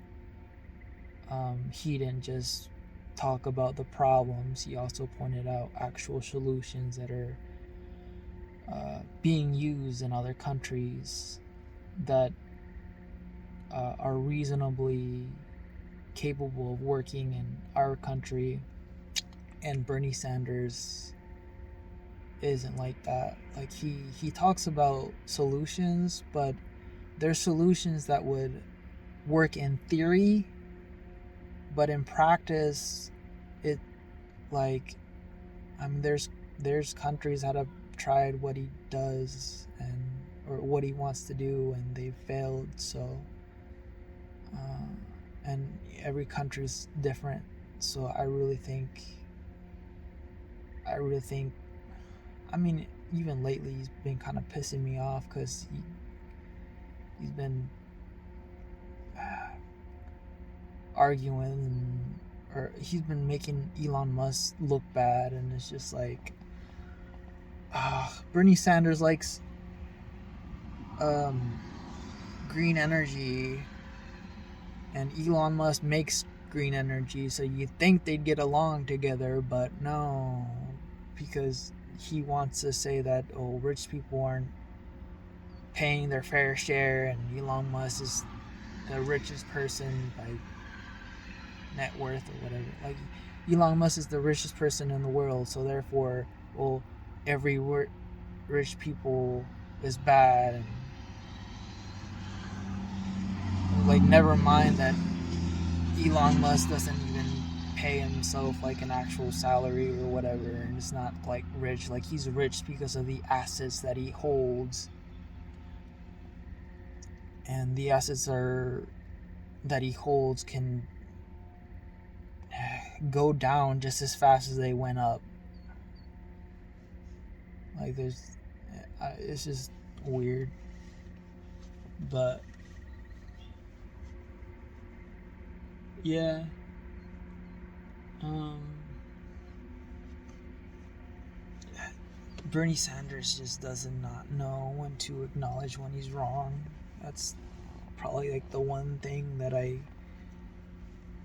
he didn't just talk about the problems, he also pointed out actual solutions that are being used in other countries that are reasonably capable of working in our country. And Bernie Sanders isn't like that. Like he talks about solutions, but there's solutions that would work in theory, but in practice it like I mean there's countries that have tried what he does and or what he wants to do, and they've failed. So and every country's different. So I really think I mean, even lately he's been kind of pissing me off because he's been arguing, or he's been making Elon Musk look bad, and it's just like Bernie Sanders likes green energy, and Elon Musk makes green energy, so you think they'd get along together, but no, because he wants to say that rich people aren't paying their fair share, and Elon Musk is the richest person by net worth or whatever. Like Elon Musk is the richest person in the world, so therefore, every rich people is bad, and like never mind that Elon Musk doesn't even pay himself like an actual salary or whatever, and it's not like rich. Like he's rich because of the assets that he holds, and the assets that he holds can go down just as fast as they went up. Like it's just weird, but yeah. Bernie Sanders just does not know when to acknowledge when he's wrong. That's probably like the one thing that I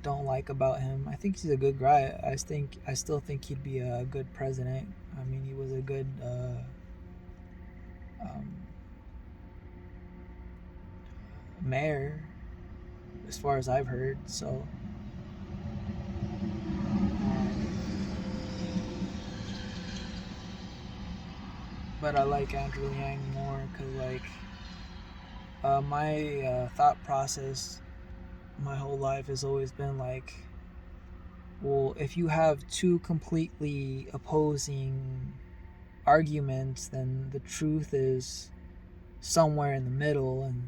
don't like about him. I think he's a good guy. I still think he'd be a good president. I mean, he was a good um, mayor, as far as I've heard. So, but I like Andrew Yang more because, like, my thought process my whole life has always been like, well, if you have two completely opposing arguments, then the truth is somewhere in the middle. And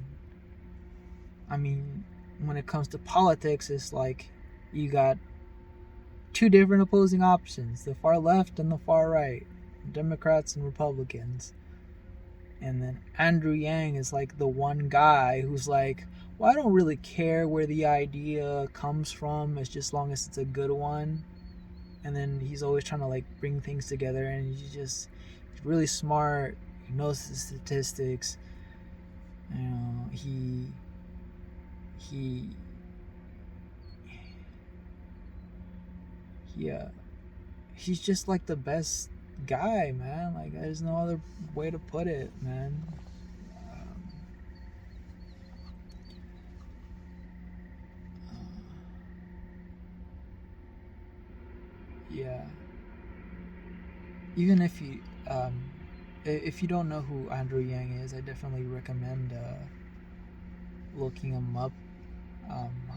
I mean, when it comes to politics, it's like you got two different opposing options, the far left and the far right, Democrats and Republicans. And then Andrew Yang is like the one guy who's like, well, I don't really care where the idea comes from, it's just long as it's a good one. And then he's always trying to like bring things together, and he's really smart. He knows the statistics. You know, he yeah, he's just like the best guy, man. Like, there's no other way to put it, man. Um, yeah. Even if you don't know who Andrew Yang is, I definitely recommend looking him up.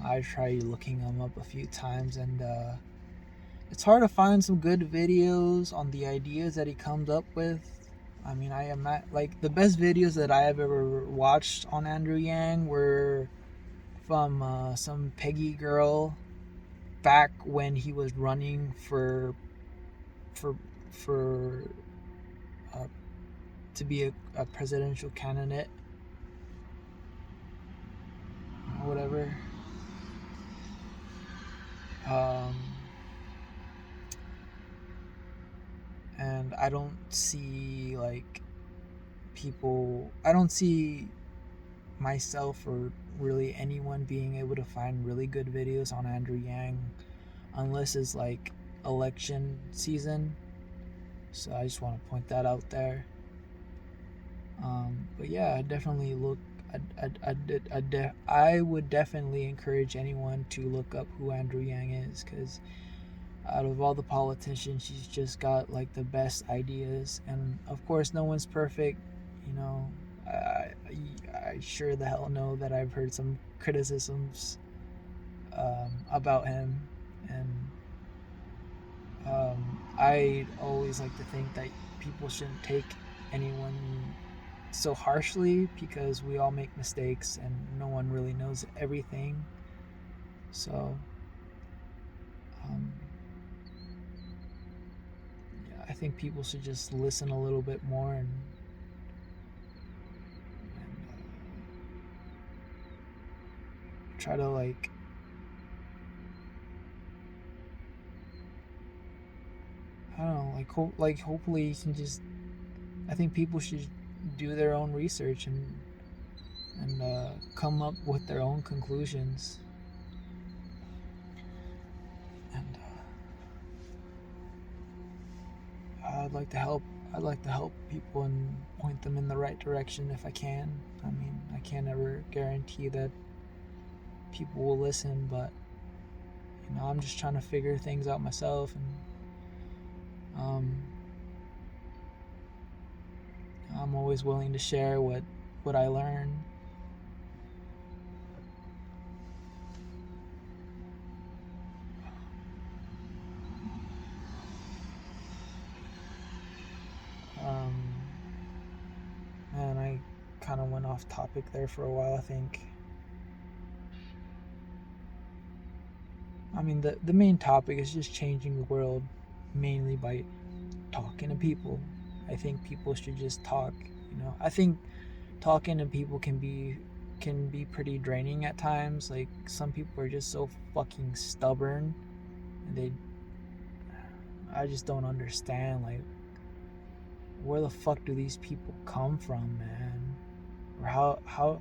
I tried looking him up a few times, and it's hard to find some good videos on the ideas that he comes up with. I mean, I am not like the best videos that I have ever watched on Andrew Yang were from some Peggy girl back when he was running for for uh, to be a presidential candidate or whatever. Um, and I don't see like I don't see myself or really anyone being able to find really good videos on Andrew Yang unless it's like election season. So I just want to point that out there. But yeah, I definitely look. I would definitely encourage anyone to look up who Andrew Yang is, because out of all the politicians, she's just got like the best ideas. And of course, no one's perfect. You know, I sure the hell know that I've heard some criticisms about him, and I always like to think that people shouldn't take anyone so harshly, because we all make mistakes and no one really knows everything. So, um, yeah, I think people should just listen a little bit more, and try to like I don't know, hopefully you can just. I think people should do their own research and come up with their own conclusions. And I'd like to help. I'd like to help people and point them in the right direction if I can. I mean, I can't ever guarantee that people will listen, but I'm just trying to figure things out myself, and I'm always willing to share what I learn. Um, and I kind of went off topic there for a while, I think. I mean, the main topic is just changing the world, mainly by talking to people. I think people should just talk. I think talking to people can be pretty draining at times. Like, some people are just so fucking stubborn, and I just don't understand, like, where the fuck do these people come from, man? Or how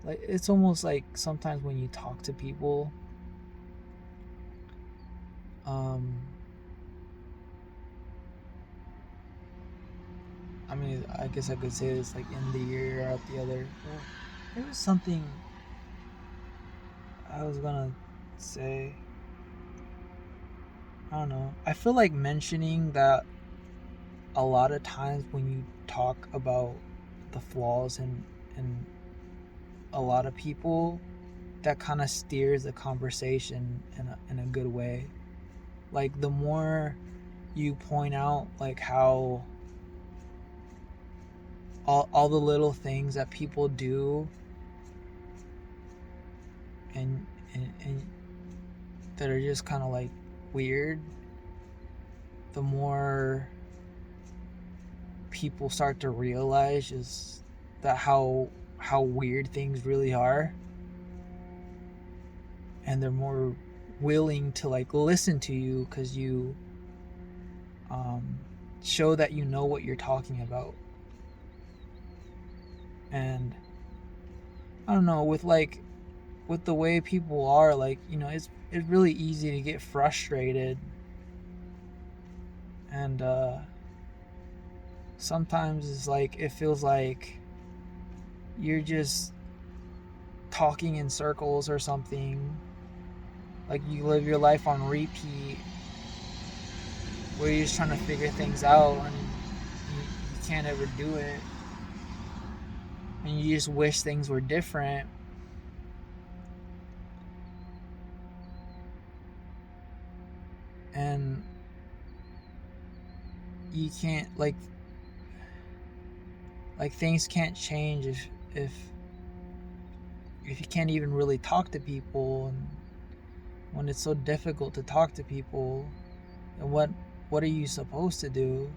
like, it's almost like sometimes when you talk to people, I mean, I guess I could say this like in the ear out the other. Well, there was something I was gonna say. I don't know. I feel like mentioning that a lot of times when you talk about the flaws in a lot of people, that kind of steers the conversation in a good way. Like, the more you point out like how all the little things that people do and and that are just kind of like weird, the more people start to realize is that how weird things really are, and they're more willing to like listen to you because you show that you know what you're talking about. And I don't know, with the way people are, like, it's really easy to get frustrated, and sometimes it's like it feels like you're just talking in circles or something. Like, you live your life on repeat where you're just trying to figure things out, and you can't ever do it, and you just wish things were different. And you can't like things can't change if if you can't even really talk to people, and when it's so difficult to talk to people, and what are you supposed to do?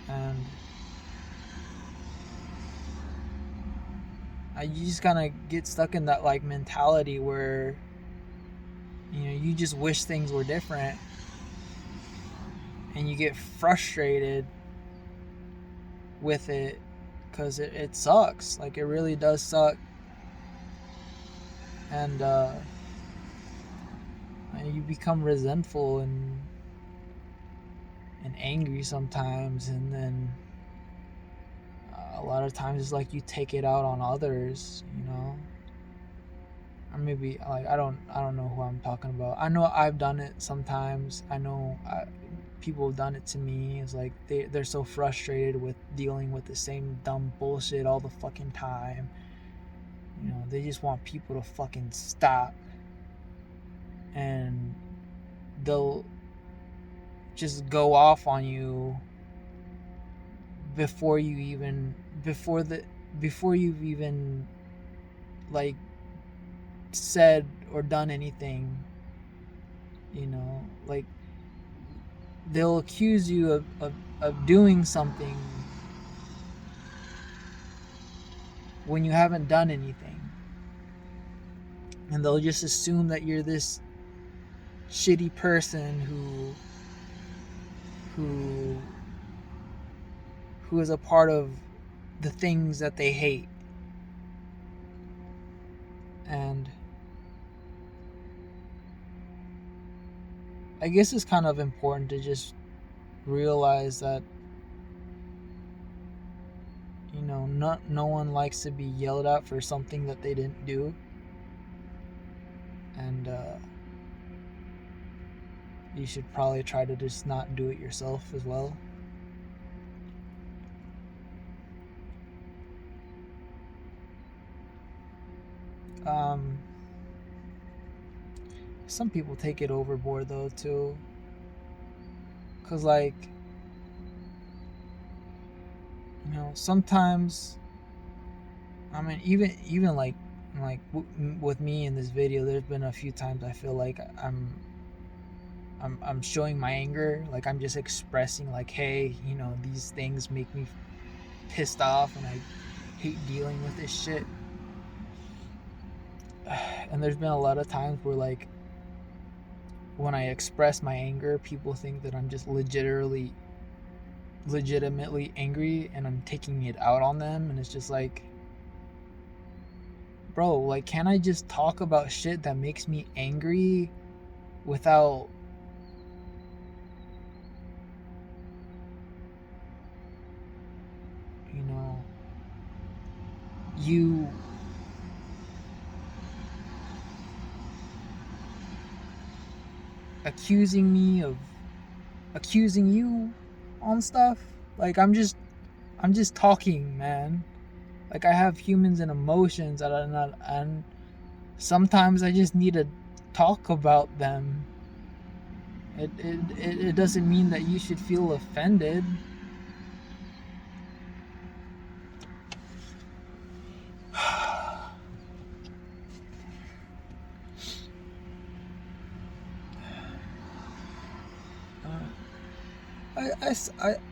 And you just kind of get stuck in that like mentality where you just wish things were different, and you get frustrated with it because it sucks. Like, it really does suck. And you become resentful and angry sometimes, and then a lot of times it's like you take it out on others, or maybe like I don't know who I'm talking about. I know I've done it sometimes. I know people have done it to me. It's like they're so frustrated with dealing with the same dumb bullshit all the fucking time. They just want people to fucking stop, and they'll just go off on you before you've even like said or done anything. Like, they'll accuse you of doing something when you haven't done anything, and they'll just assume that you're this shitty person who is a part of the things that they hate. And I guess it's kind of important to just realize that no one likes to be yelled at for something that they didn't do. And you should probably try to just not do it yourself as well. Some people take it overboard though too, cause like sometimes, I mean, even like with me in this video, there's been a few times I feel like I'm showing my anger, like I'm just expressing like, hey, these things make me pissed off and I hate dealing with this shit. And there's been a lot of times where like when I express my anger, people think that I'm just legitimately legitimately angry and I'm taking it out on them, and it's just like, bro, like, can I just talk about shit that makes me angry without, you know, you accusing me of accusing you on stuff? Like, I'm just talking, man. Like, I have humans and emotions that are not, and sometimes I just need to talk about them. It doesn't mean that you should feel offended.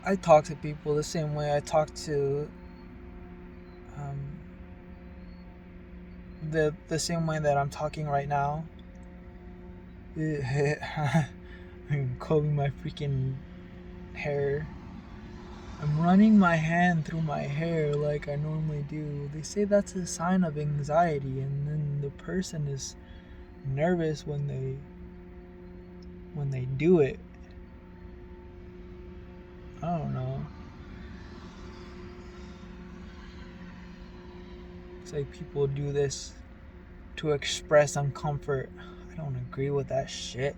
I talk to people the same way I talk to um, the same way that I'm talking right now. I'm combing my freaking hair. I'm running my hand through my hair like I normally do. They say that's a sign of anxiety, and then the person is nervous when they do it. I don't know. It's like people do this to express uncomfort. I don't agree with that shit.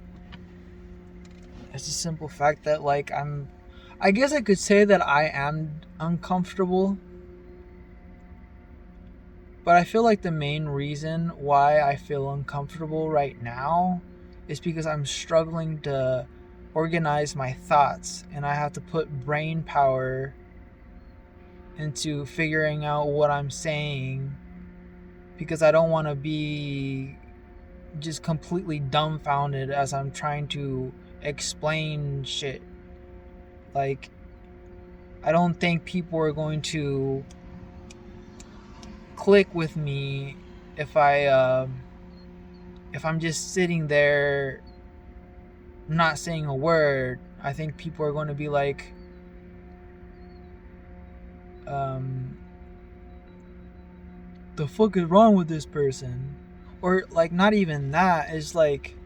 It's a simple fact that, like, I guess I could say that I am uncomfortable, but I feel like the main reason why I feel uncomfortable right now is because I'm struggling to organize my thoughts, and I have to put brain power into figuring out what I'm saying, because I don't want to be just completely dumbfounded as I'm trying to explain shit. Like, I don't think people are going to click with me if if I'm just sitting there not saying a word. I think people are going to be like, the fuck is wrong with this person? Or, like, not even that. It's like,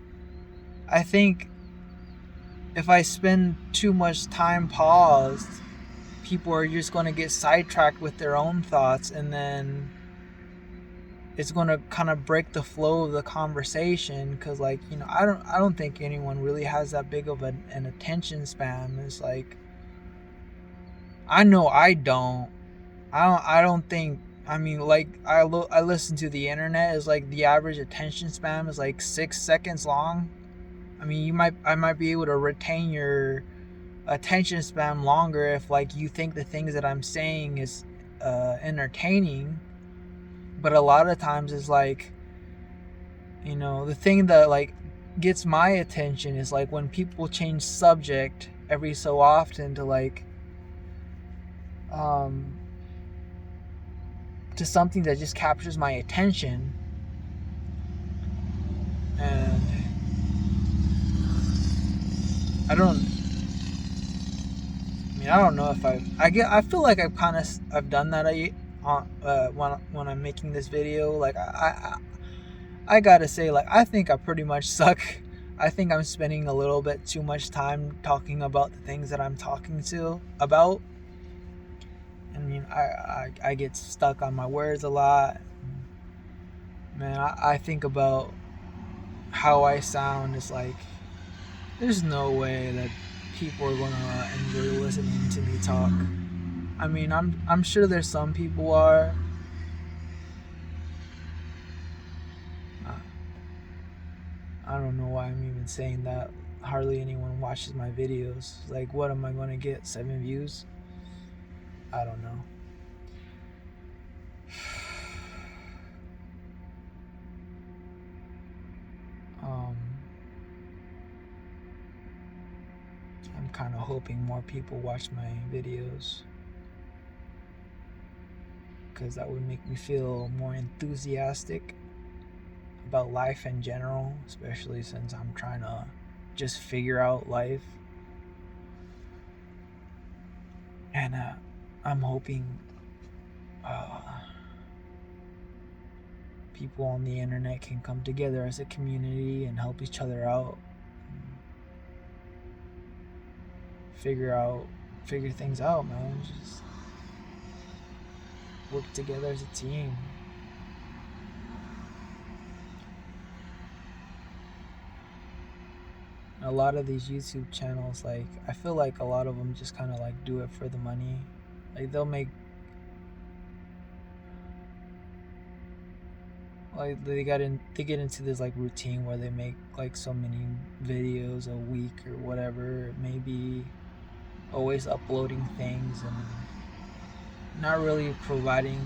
I think if I spend too much time paused, people are just going to get sidetracked with their own thoughts, and then it's going to kind of break the flow of the conversation, because, like, you know, I don't think anyone really has that big of an attention span. It's like, I know I don't think, I mean, like, I listen to the internet. Is like the average attention span is like 6 seconds long. I mean, I might be able to retain your attention span longer if, like, you think the things that I'm saying is entertaining. But a lot of times it's like, you know, the thing that, like, gets my attention is like when people change subject every so often to, like, um to something that just captures my attention. And I don't I don't know if I feel like I've done that when I'm making this video. Like, I gotta say, like, I think I pretty much suck. I think I'm spending a little bit too much time talking about the things that I'm talking to about. I mean, I get stuck on my words a lot. Man, I think about how I sound. It's like, there's no way that people are gonna enjoy listening to me talk. I mean, I'm sure there's some people are. Uh, I don't know why I'm even saying that. Hardly anyone watches my videos. Like, what am I gonna get? 7 views? I don't know. Um, I'm kind of hoping more people watch my videos, because that would make me feel more enthusiastic about life in general, especially since I'm trying to just figure out life. And I'm hoping uh, people on the internet can come together as a community and help each other out, figure things out, man. Just work together as a team. A lot of these YouTube channels, like, I feel like a lot of them just kind of like do it for the money. Like, they get into this like routine where they make like so many videos a week or whatever it may be, always uploading things and not really providing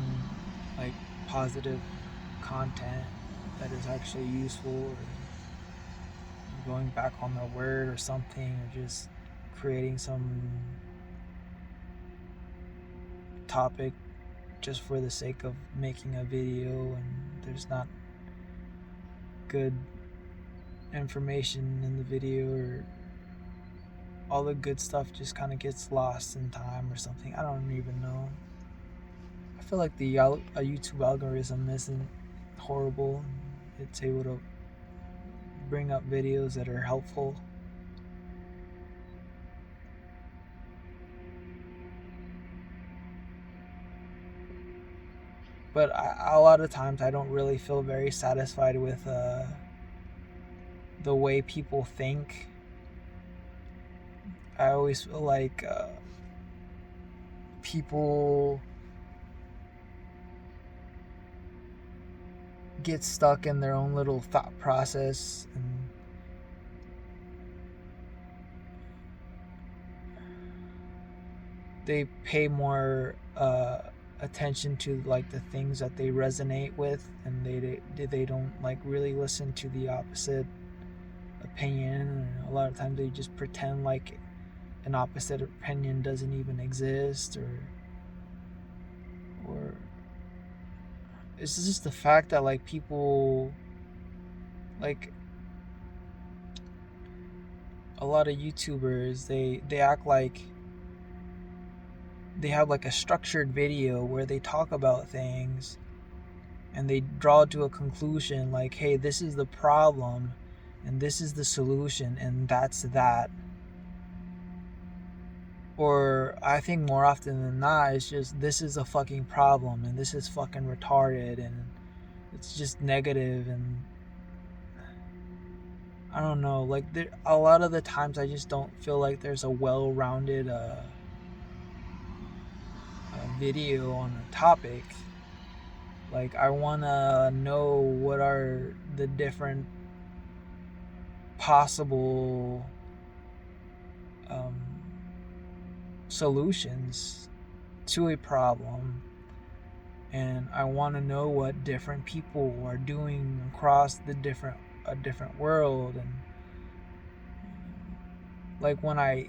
like positive content that is actually useful, or going back on their word or something, or just creating some topic just for the sake of making a video, and there's not good information in the video, or all the good stuff just kind of gets lost in time or something. I don't even know. I feel like the YouTube algorithm isn't horrible. It's able to bring up videos that are helpful. But a lot of times I don't really feel very satisfied with the way people think. I always feel like people get stuck in their own little thought process, and they pay more attention to like the things that they resonate with, and they don't like really listen to the opposite opinion. And a lot of times they just pretend like an opposite opinion doesn't even exist, or it's just the fact that like people, like a lot of YouTubers, they act like they have like a structured video where they talk about things and they draw to a conclusion like, hey, this is the problem and this is the solution, and that's that. Or I think more often than not, it's just, this is a fucking problem and this is fucking retarded, and it's just negative. And I don't know, like a lot of the times I just don't feel like there's a well-rounded video on a topic. Like, I want to know what are the different possible solutions to a problem, and I want to know what different people are doing across a different world. And like when I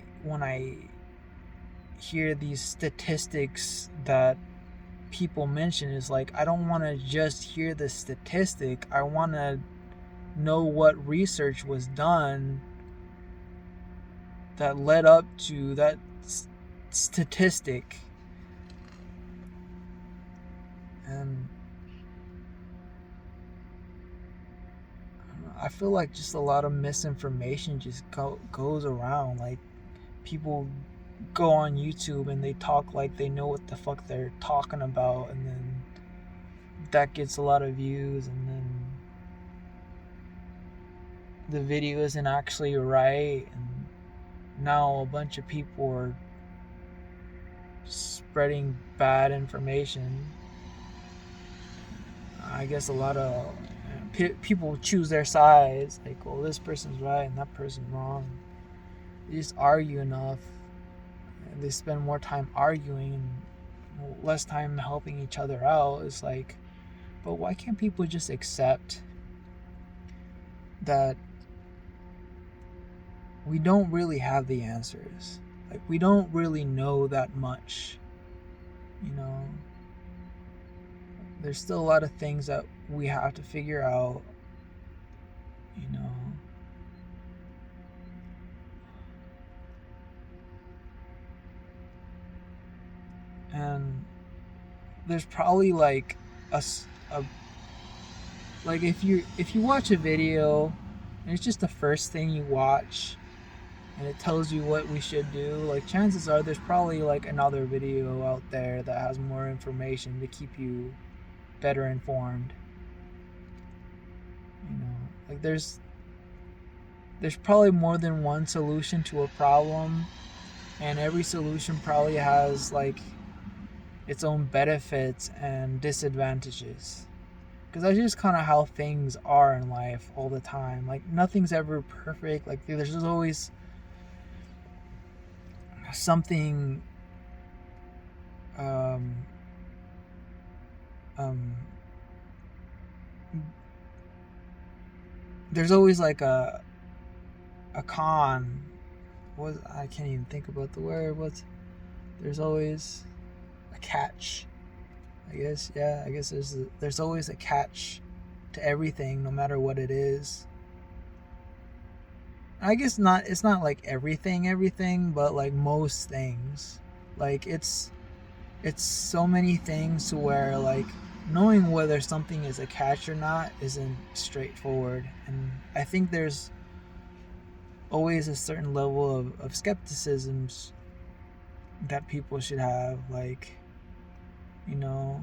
hear these statistics that people mention, is like, I don't want to just hear the statistic. I want to know what research was done that led up to that statistic. And I feel like just a lot of misinformation just goes around. Like, people go on YouTube and they talk like they know what the fuck they're talking about, and then that gets a lot of views, and then the video isn't actually right, and now a bunch of people are spreading bad information. I guess a lot of people choose their sides, like, well, this person's right and that person's wrong. They just argue enough, and they spend more time arguing and less time helping each other out. It's like, but why can't people just accept that we don't really have the answers? Like, we don't really know that much, you know? There's still a lot of things that we have to figure out, you know? there's probably like a like if you watch a video and it's just the first thing you watch and it tells you what we should do, like chances are there's probably like another video out there that has more information to keep you better informed. You know, like there's probably more than one solution to a problem, and every solution probably has like its own benefits and disadvantages. Because that's just kind of how things are in life all the time. Like nothing's ever perfect. Like there's just always something um, um, there's always like a con. I can't even think about the word. There's always a catch. I guess there's always a catch to everything, no matter what it is. I guess not. It's not like everything, but like most things. Like it's so many things to where like knowing whether something is a catch or not isn't straightforward, and I think there's always a certain level of skepticisms that people should have. Like, you know,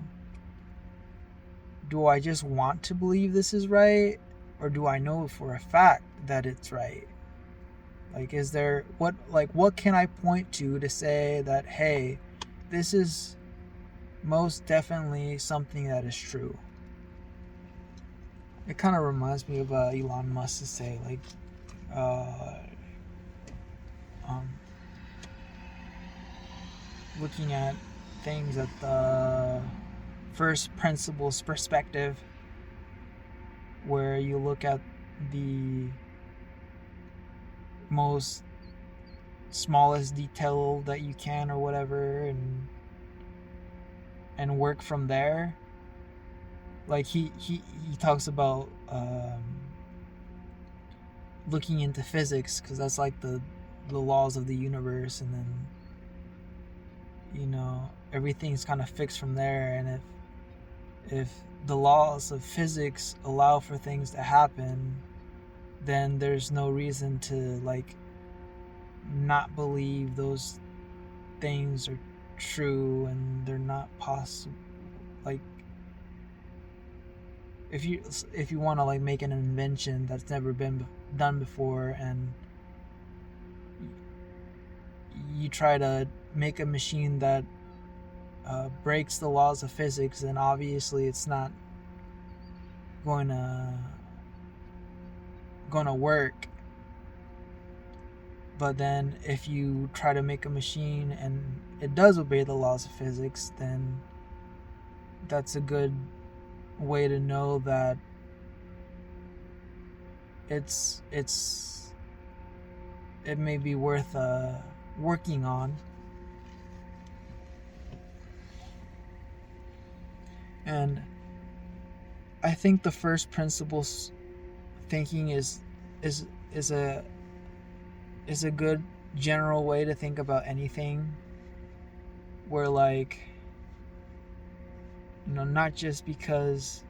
do I just want to believe this is right, or do I know for a fact that it's right? Like, is there what can I point to say that, hey, this is most definitely something that is true? It kind of reminds me of Elon Musk to say, like, looking at things at the first principles perspective, where you look at the most smallest detail that you can or whatever, and work from there. Like he talks about looking into physics, because that's like the laws of the universe, and then, you know, everything's kind of fixed from there. And if the laws of physics allow for things to happen, then there's no reason to like not believe those things are true and they're not possible. Like if you want to like make an invention that's never been done before, and you try to make a machine that breaks the laws of physics, then obviously it's not going to work. But then if you try to make a machine and it does obey the laws of physics, then that's a good way to know that it may be worth working on. And I think the first principles thinking is a good general way to think about anything, where like, you know, not just because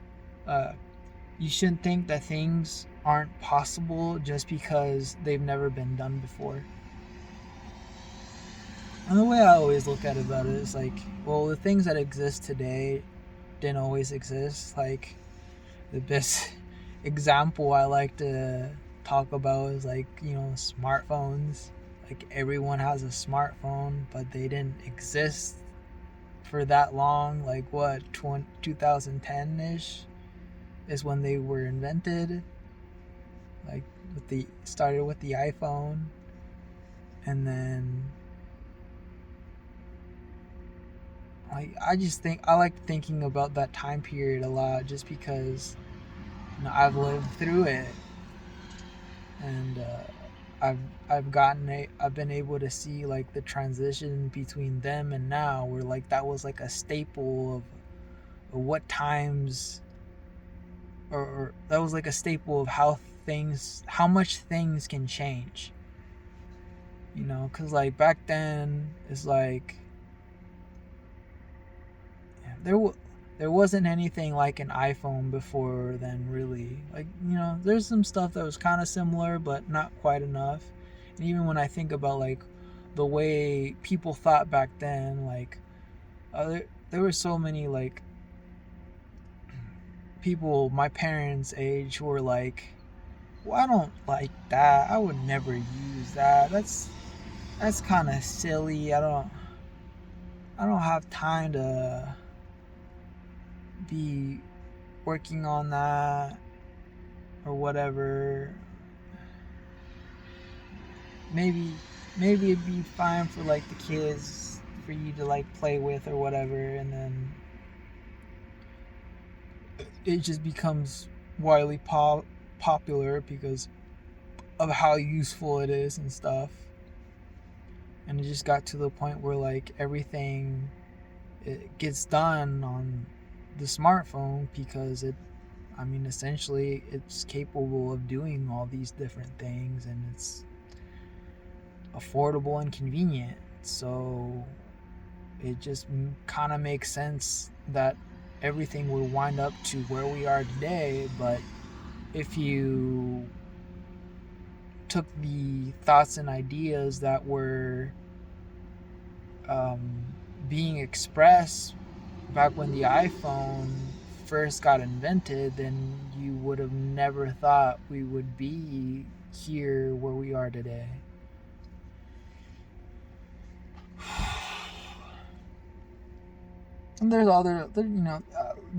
you shouldn't think that things aren't possible just because they've never been done before. And the way I always look at it about it is like, well, the things that exist today didn't always exist. Like the best example I like to talk about is like, you know, smartphones. Like everyone has a smartphone, but they didn't exist for that long. Like what, 2010-ish is when they were invented. Like started with the iPhone, and then like I like thinking about that time period a lot, just because, you know, I've lived through it, and I've been able to see like the transition between them and now, where like that was like a staple of what times, or that was like a staple of how much things can change, you know. Because like back then it's like, there there wasn't anything like an iPhone before then, really. Like, there's some stuff that was kind of similar, but not quite enough. And even when I think about like the way people thought back then, like there were so many like people my parents' age who were like, well, I don't like that. I would never use that. That's kind of silly. I don't have time to be working on that or whatever. Maybe it'd be fine for like the kids for you to like play with or whatever, and then it just becomes widely popular because of how useful it is and stuff. And it just got to the point where like everything it gets done on the smartphone because essentially it's capable of doing all these different things, and it's affordable and convenient. So it just kind of makes sense that everything would wind up to where we are today. But if you took the thoughts and ideas that were being expressed back when the iPhone first got invented, then you would have never thought we would be here where we are today. And there's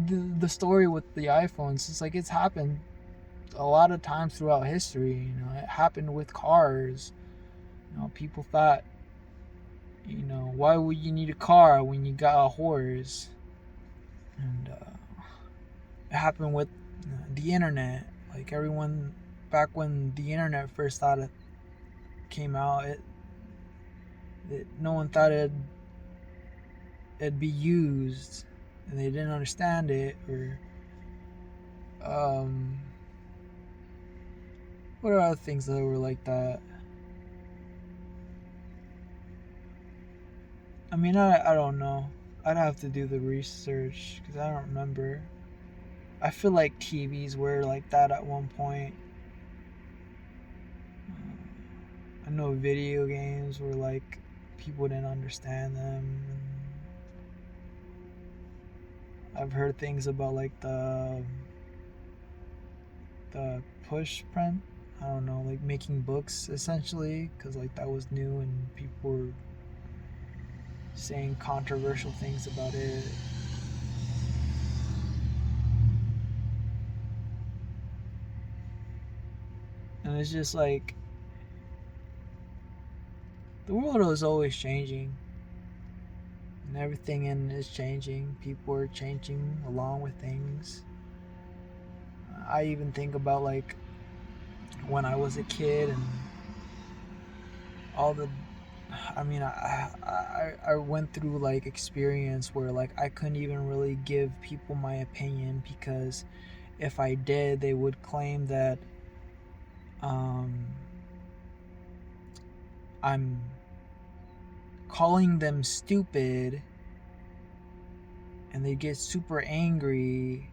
the story with the iPhones. It's like it's happened a lot of times throughout history. It happened with cars. People thought, why would you need a car when you got a horse? And it happened with the internet. Like everyone back when the internet first came out, no one thought it'd be used, and they didn't understand it, or what are other things that were like that? I don't know. I'd have to do the research because I don't remember. I feel like TVs were like that at one point. I know video games were like people didn't understand them. I've heard things about like the push print. I don't know, like making books essentially, because like that was new and people were saying controversial things about it. And it's just like the world is always changing, and everything in it is changing. People are changing along with things. I even think about like when I was a kid and all the I went through like experience where like I couldn't even really give people my opinion, because if I did, they would claim that I'm calling them stupid, and they get super angry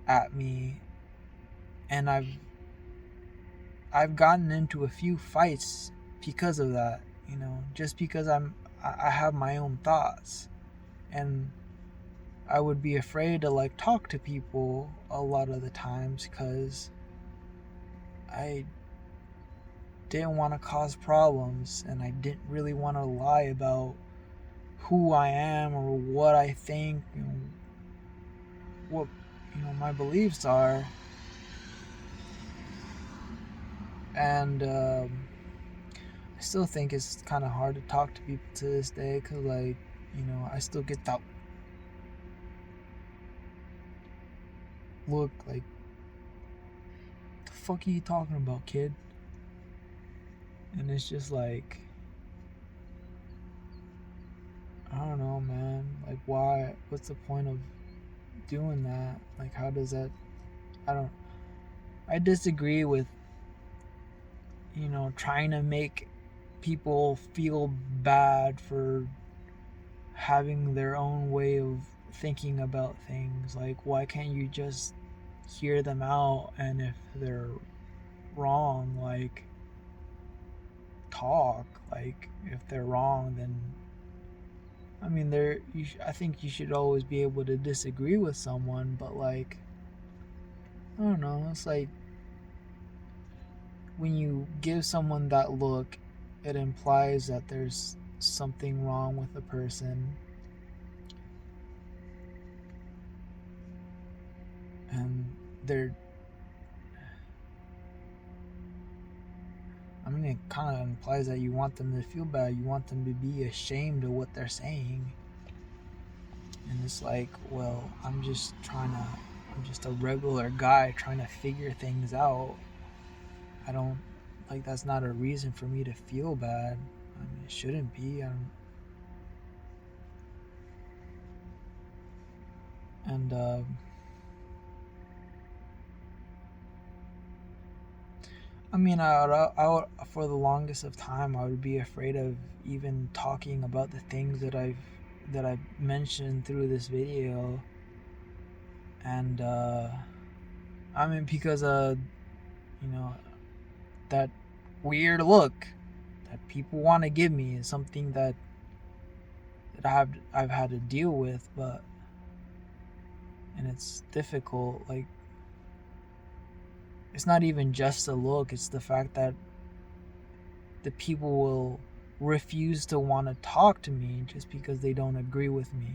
at me. And I've gotten into a few fights because of that, just because I have my own thoughts, and I would be afraid to like talk to people a lot of the times because I didn't want to cause problems, and I didn't really want to lie about who I am or what I think, what my beliefs are. And I still think it's kind of hard to talk to people to this day, because like I still get that look like, the fuck are you talking about, kid? And it's just like, I don't know, man. Like, why? What's the point of doing that? Like, how does that? I disagree with trying to make people feel bad for having their own way of thinking about things. Like, why can't you just hear them out, and if they're wrong, like, talk? Like, if they're wrong, then I mean, I think you should always be able to disagree with someone, but like, I don't know. It's like when you give someone that look, it implies that there's something wrong with the person, and they're. I mean, it kind of implies that you want them to feel bad. You want them to be ashamed of what they're saying. And it's like, well, I'm just a regular guy trying to figure things out. I don't, like, that's not a reason for me to feel bad. I mean, it shouldn't be. And, I mean, I would, for the longest of time, I would be afraid of even talking about the things that I've mentioned through this video. And, I mean, because, that weird look that people want to give me is something that I've had to deal with, and it's difficult. Like, it's not even just a look, it's the fact that the people will refuse to want to talk to me just because they don't agree with me.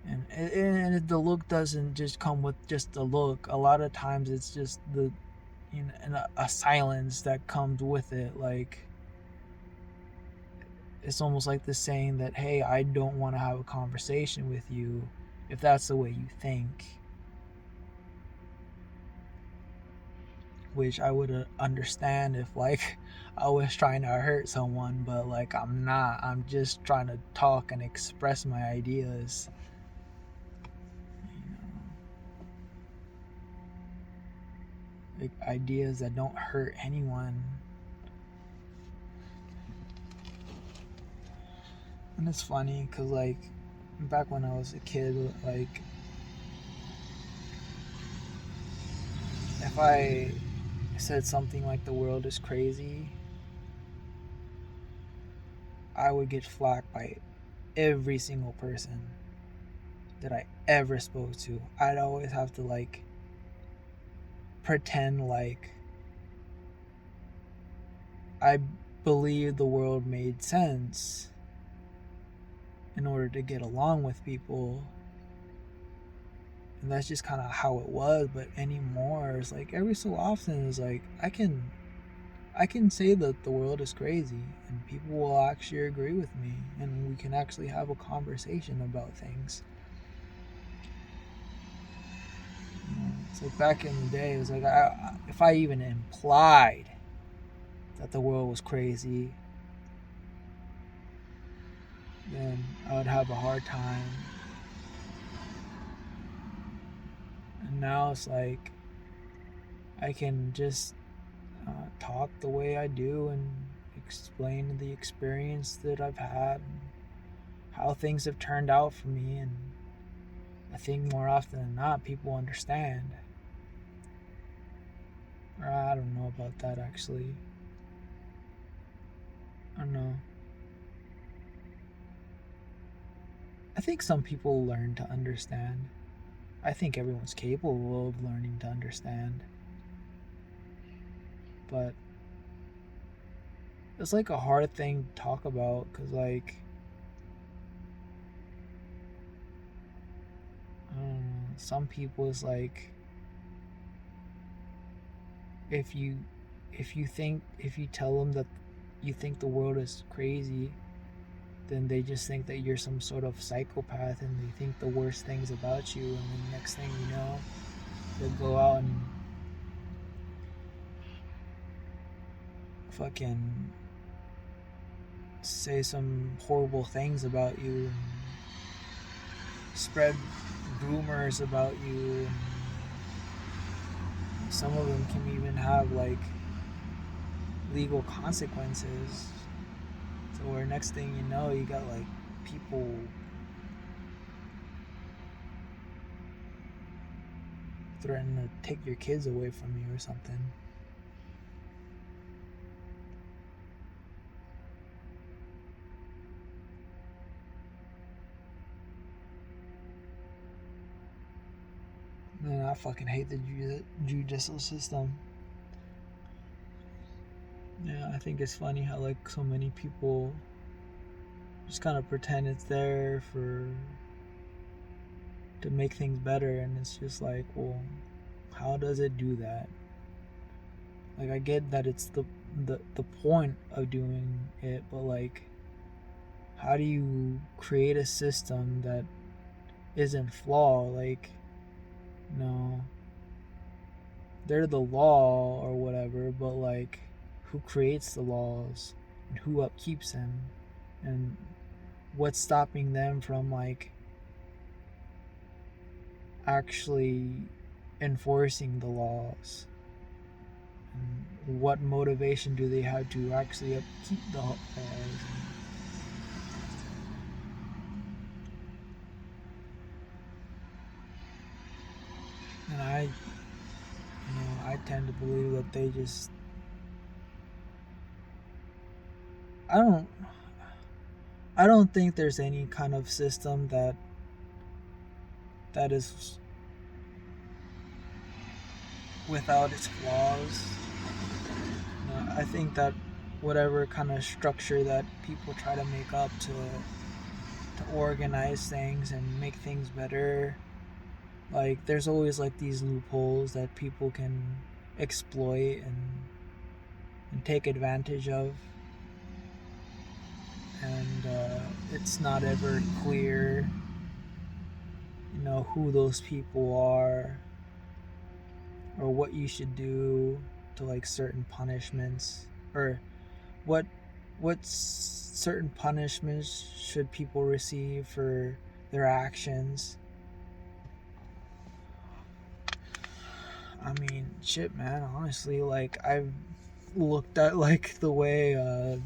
And the look doesn't just come with just a look. A lot of times it's just a silence that comes with it. Like, it's almost like the saying that, hey, I don't want to have a conversation with you if that's the way you think. Which I would understand if, like, I was trying to hurt someone, but, like, I'm not. I'm just trying to talk and express my ideas. Like, ideas that don't hurt anyone. And it's funny because, like, back when I was a kid, like, if I said something like the world is crazy, I would get flack by every single person that I ever spoke to. I'd always have to, like, pretend like I believed the world made sense in order to get along with people. And that's just kind of how it was. But anymore, it's like every so often, it's like I can say that the world is crazy and people will actually agree with me, and we can actually have a conversation about things. It's like back in the day, it was like if I even implied that the world was crazy, then I would have a hard time. And now it's like I can just talk the way I do and explain the experience that I've had and how things have turned out for me, and I think more often than not people understand. Or I don't know about that, actually. I don't know. I think some people learn to understand. I think everyone's capable of learning to understand. But it's like a hard thing to talk about because, like, I don't know, some people, it's like if you tell them that you think the world is crazy, then they just think that you're some sort of psychopath and they think the worst things about you, and then next thing you know, they'll go out and fucking say some horrible things about you and spread rumors about you, and some of them can even have, like, legal consequences. So where next thing you know, you got, like, people threaten to take your kids away from you or something. Man, I fucking hate the judicial system. Yeah, I think it's funny how like so many people just kind of pretend it's there to make things better, and it's just like, well, how does it do that? Like, I get that it's the point of doing it, but like, how do you create a system that isn't flawed? Like, no, they're the law or whatever, but like, who creates the laws and who upkeeps them, and what's stopping them from like actually enforcing the laws? And what motivation do they have to actually upkeep the laws? And I tend to believe that they just, I don't I don't think there's any kind of system that is without its flaws. I think that whatever kind of structure that people try to make up to organize things and make things better, like there's always like these loopholes that people can exploit and take advantage of, and it's not ever clear, who those people are or what you should do to like certain punishments, or what certain punishments should people receive for their actions. I mean, shit, man, honestly, like I've looked at like the way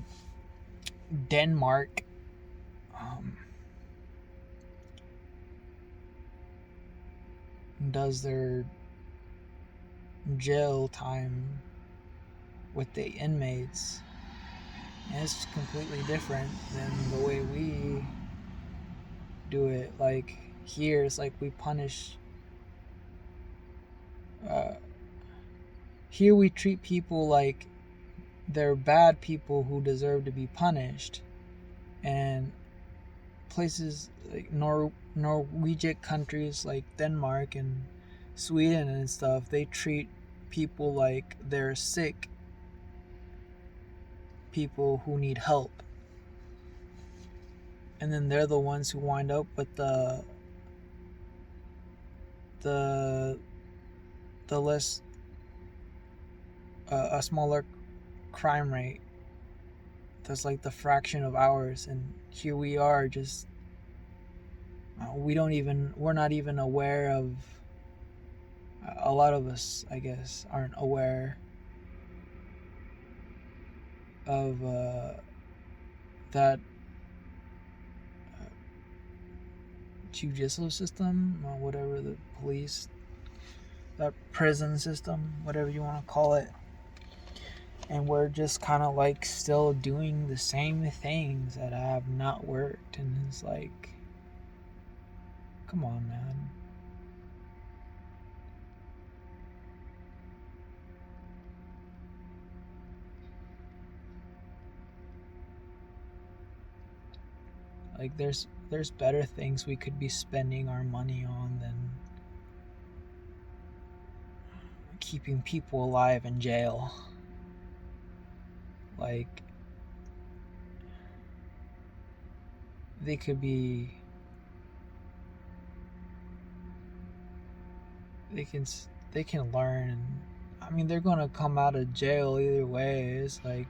Denmark does their jail time with the inmates. And it's completely different than the way we do it. Like here, it's like we punish. Here we treat people like they're bad people who deserve to be punished, and places like Norwegian countries like Denmark and Sweden and stuff, they treat people like they're sick people who need help, and then they're the ones who wind up with the less a smaller crime rate. That's like the fraction of ours, and here we are just we're not even aware of, a lot of us I guess aren't aware of that judicial system, or whatever, the police, that prison system, whatever you want to call it. And we're just kind of like still doing the same things that have not worked, and it's like, come on, man. Like there's better things we could be spending our money on than keeping people alive in jail. Like they could be, they can learn. I mean, they're gonna come out of jail either way. It's like,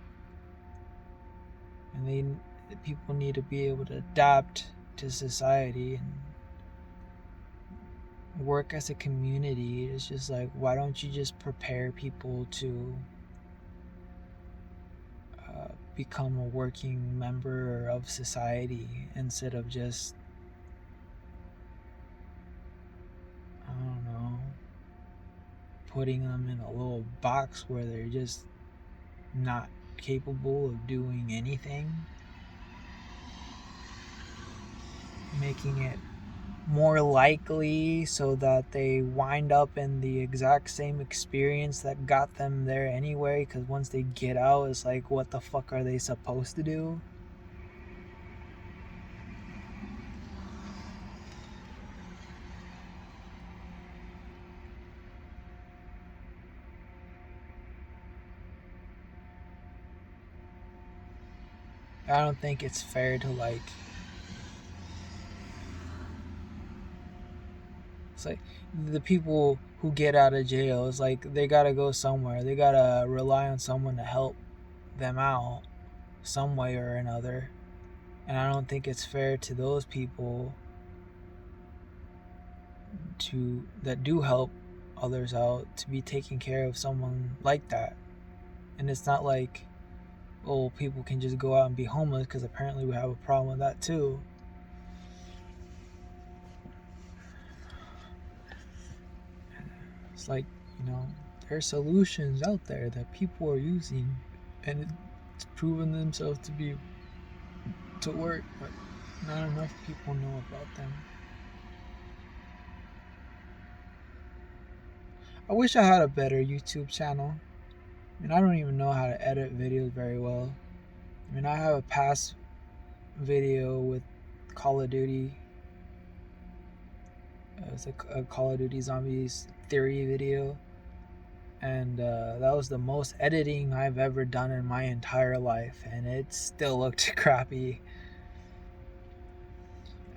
and people need to be able to adapt to society and work as a community. It's just like, why don't you just prepare people to become a working member of society instead of just, I don't know, putting them in a little box where they're just not capable of doing anything. Making it more likely so that they wind up in the exact same experience that got them there anyway, because once they get out, it's like, what the fuck are they supposed to do? I don't think it's fair to, like, it's like the people who get out of jail, it's like they gotta go somewhere. They gotta rely on someone to help them out some way or another. And I don't think it's fair to those people that do help others out to be taking care of someone like that. And it's not like, oh, people can just go out and be homeless, because apparently we have a problem with that too. It's like, there are solutions out there that people are using, and it's proven themselves to work, but not enough people know about them. I wish I had a better YouTube channel. I don't even know how to edit videos very well. I have a past video with Call of Duty. It was a Call of Duty Zombies theory video. And that was the most editing I've ever done in my entire life. And it still looked crappy.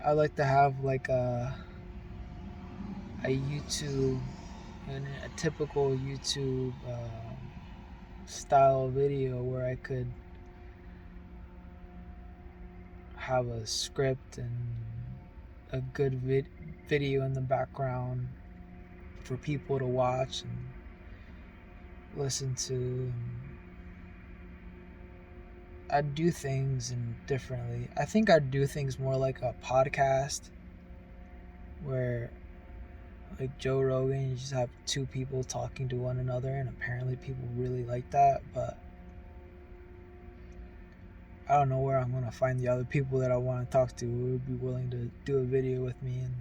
I like to have like a YouTube, and a typical YouTube style video where I could have a script and a good video in the background for people to watch and listen to. And I'd do things differently. I think I'd do things more like a podcast, where like Joe Rogan, you just have two people talking to one another, and apparently people really like that. But I don't know where I'm going to find the other people that I want to talk to who would be willing to do a video with me. And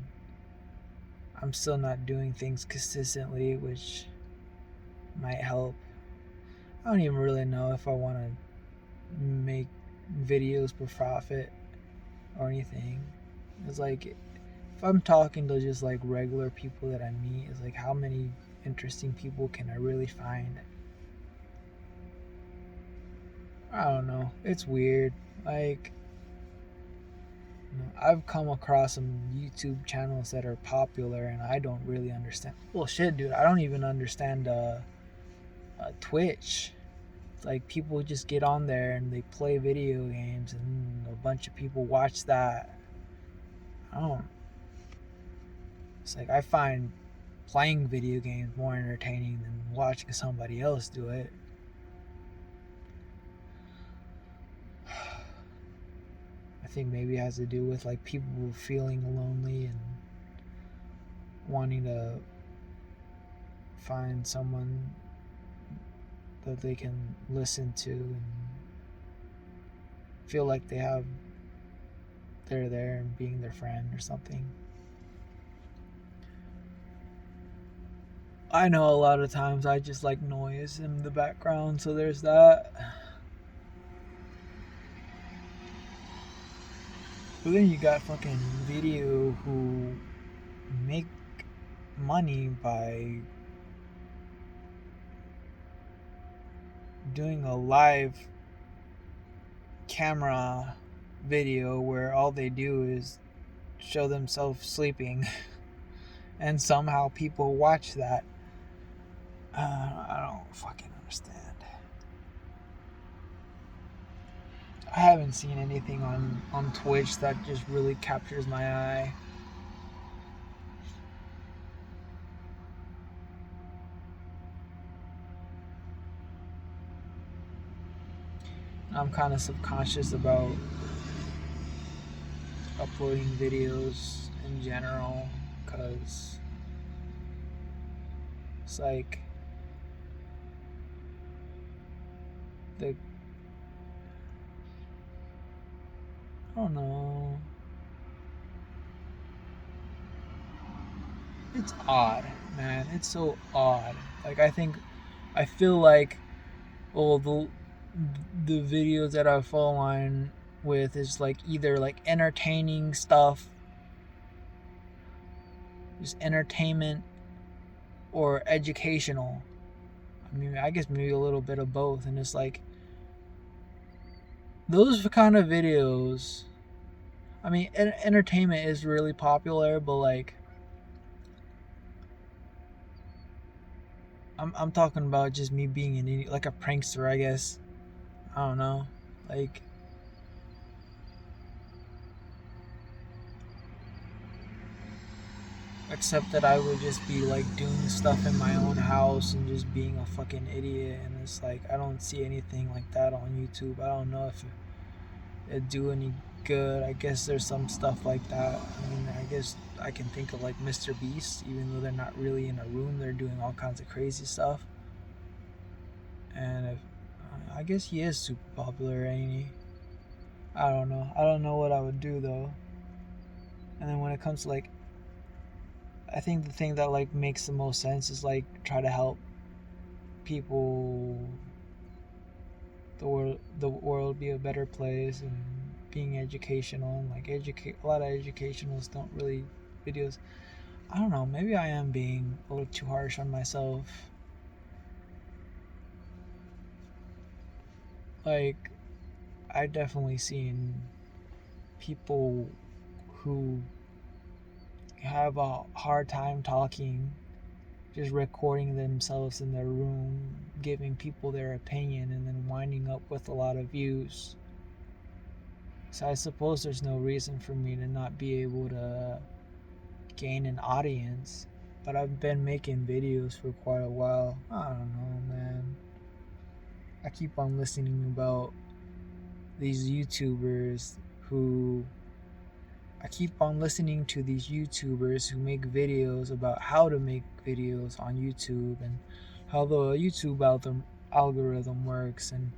I'm still not doing things consistently, which might help. I don't even really know if I want to make videos for profit or anything. It's like, if I'm talking to just like regular people that I meet, it's like, how many interesting people can I really find? I don't know. It's weird. Like, I've come across some YouTube channels that are popular, and I don't really understand. Well, shit, dude, I don't even understand Twitch. It's like people just get on there and they play video games, and a bunch of people watch that. I don't. It's like, I find playing video games more entertaining than watching somebody else do it. I think maybe it has to do with like people feeling lonely and wanting to find someone that they can listen to and feel like they're there and being their friend or something. I know a lot of times I just like noise in the background, so there's that. But then you got fucking video who make money by doing a live camera video where all they do is show themselves sleeping and somehow people watch that. I don't fucking understand. I haven't seen anything on Twitch that just really captures my eye. I'm kind of subconscious about uploading videos in general, because it's like the I don't know. It's odd, man. It's so odd. Like I feel like well the videos that I fall line with is like either like entertaining stuff, just entertainment, or educational. I mean, I guess maybe a little bit of both. And it's like those kind of videos. I mean, entertainment is really popular, but like I'm talking about just me being an idiot, like a prankster, I guess. I don't know, like except that I would just be like doing stuff in my own house and just being a fucking idiot. And it's like I don't see anything like that on YouTube. I don't know if it do any good. I guess there's some stuff like that. I mean, I guess I can think of like Mr. Beast, even though they're not really in a room, they're doing all kinds of crazy stuff. And if, I guess he is super popular, ain't he? I don't know. I don't know what I would do though. And then when it comes to like, I think the thing that like makes the most sense is like try to help people, the world be a better place, and being educational, and like educate a lot of educationals don't really videos. I don't know, maybe I am being a little too harsh on myself. Like I definitely seen people who have a hard time talking, just recording themselves in their room, giving people their opinion, and then winding up with a lot of views. So I suppose there's no reason for me to not be able to gain an audience. But I've been making videos for quite a while. I don't know, man. I keep on listening about these YouTubers who I keep on listening to these YouTubers who make videos about how to make videos on YouTube, and how the YouTube algorithm works, and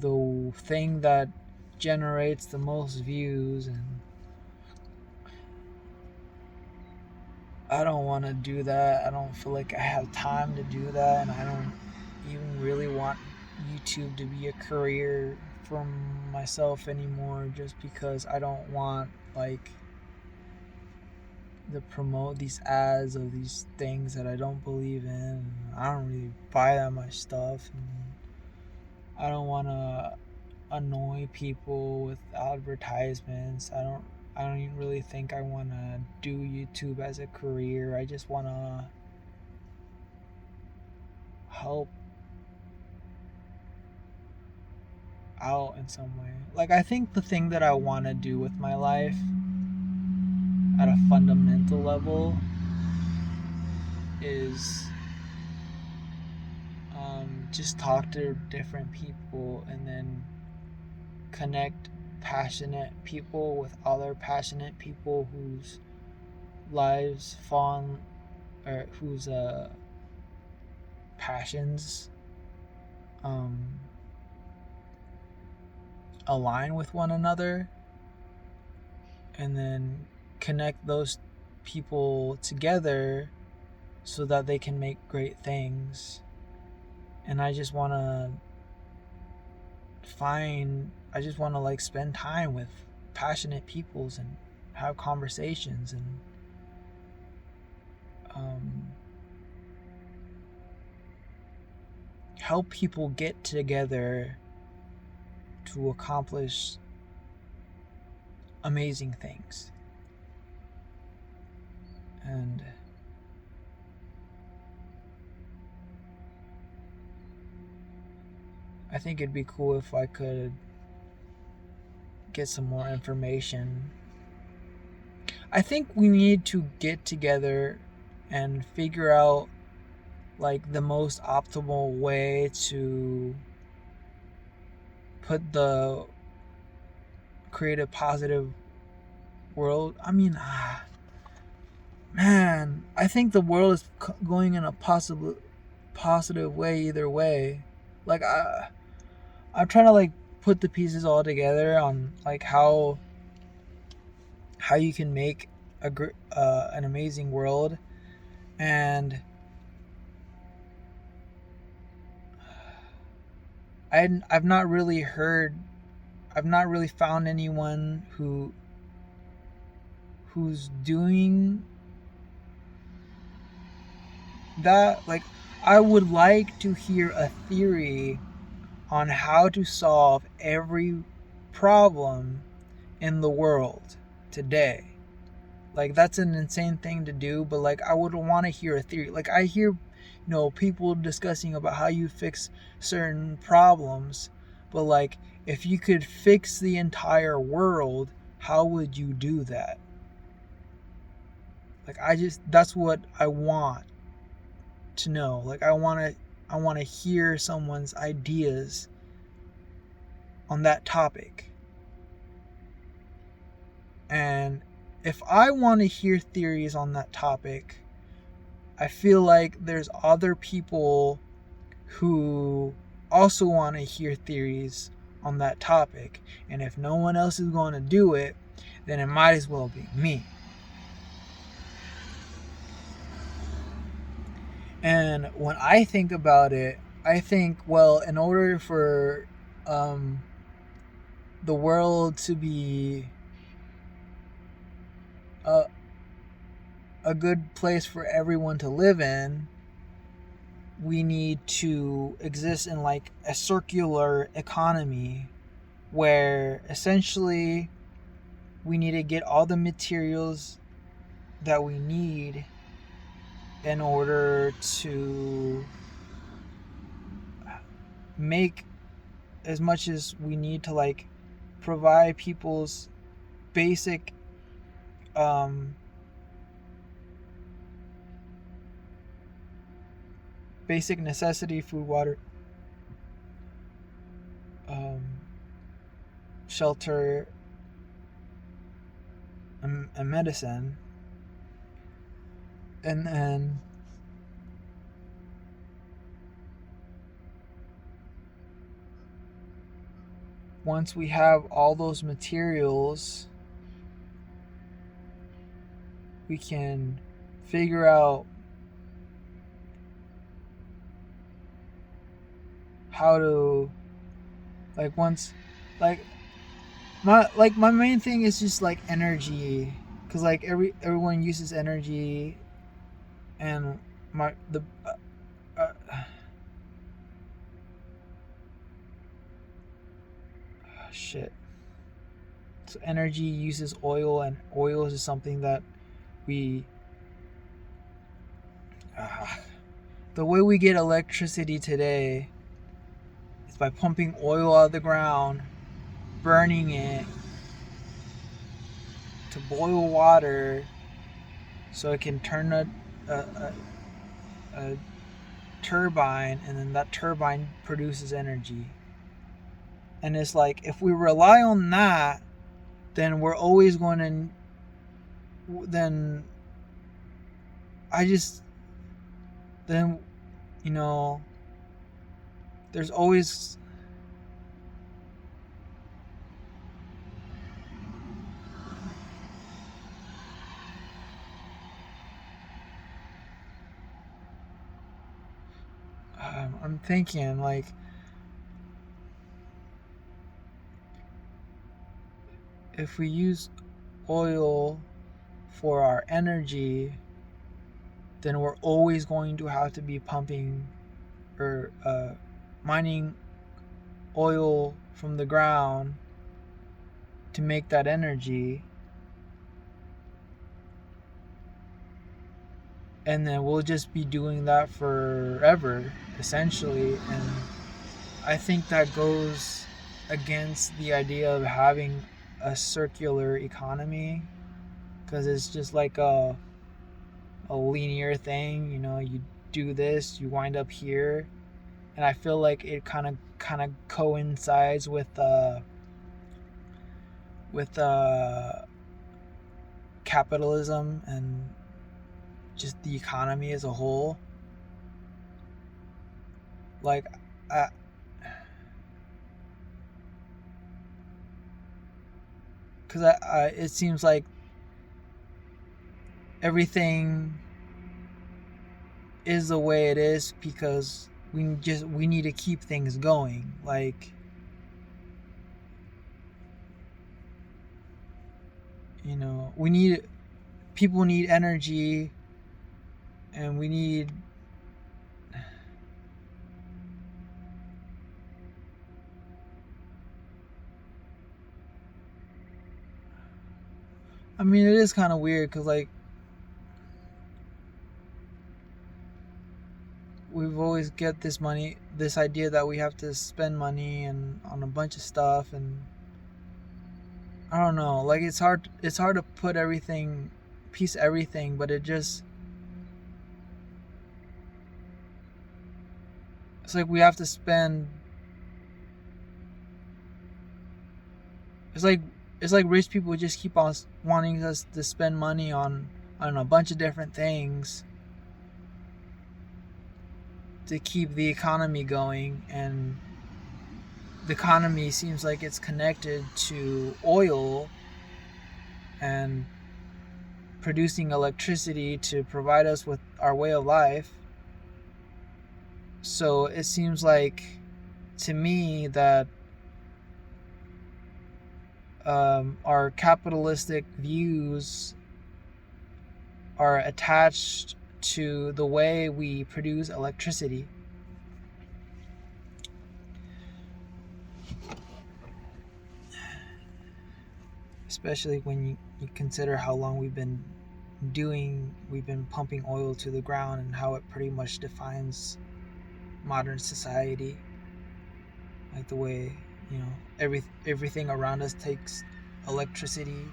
the thing that generates the most views. And I don't want to do that. I don't feel like I have time to do that, and I don't even really want YouTube to be a career for myself anymore, just because I don't want like to promote these ads of these things that I don't believe in. I don't really buy that much stuff, and I don't want to annoy people with advertisements. I don't even really think I want to do YouTube as a career. I just want to help out in some way. Like I think the thing that I want to do with my life at a fundamental level is just talk to different people, and then connect passionate people with other passionate people whose lives fall or whose passions um, align with one another, and then connect those people together so that they can make great things. And I just want to like spend time with passionate peoples and have conversations, and help people get together to accomplish amazing things. And I think it'd be cool if I could get some more information. I think we need to get together and figure out like the most optimal way to create a positive world. I mean, man, I think the world is going in a positive way either way. Like I'm trying to like put the pieces all together on like how you can make an amazing world. And I've not really found anyone who's doing that. Like, I would like to hear a theory on how to solve every problem in the world today. Like, that's an insane thing to do, but like I would want to hear a theory. Like, I hear, people discussing about how you fix certain problems, but like, if you could fix the entire world, how would you do that? Like, that's what I want to know. Like, I want to hear someone's ideas on that topic. And if I want to hear theories on that topic, I feel like there's other people who also want to hear theories on that topic. And if no one else is going to do it, then it might as well be me. And when I think about it, I think, well, in order for the world to be a good place for everyone to live in, we need to exist in like a circular economy where essentially we need to get all the materials that we need in order to make as much as we need to like provide people's basic basic necessity: food, water, shelter, and medicine. And then once we have all those materials, we can figure out how to my main thing is just like energy, because like everyone uses energy. And shit. So energy uses oil, and oil is something that we the way we get electricity today is by pumping oil out of the ground, burning it to boil water so it can turn a turbine, and then that turbine produces energy. And it's like, if we rely on that, then we're always going to there's always I'm thinking like, if we use oil for our energy, then we're always going to have to be pumping or mining oil from the ground to make that energy. And then we'll just be doing that forever, essentially. And I think that goes against the idea of having a circular economy, because it's just like a linear thing. You do this, you wind up here. And I feel like it kind of kind of coincides with capitalism and just the economy as a whole. Like, because it seems like everything is the way it is because we need to keep things going. Like, you know, people need energy, and we need, I mean, it is kind of weird because, like, we've always get this idea that we have to spend money and on a bunch of stuff, and I don't know, like, it's hard to put everything, piece everything, but it's like we have to spend, it's like rich people just keep on wanting us to spend money on a bunch of different things to keep the economy going, and the economy seems like it's connected to oil and producing electricity to provide us with our way of life. So it seems like to me that our capitalistic views are attached to the way we produce electricity. Especially when you consider how long we've been pumping oil to the ground, and how it pretty much defines modern society. Like the way, you know, everything around us takes electricity.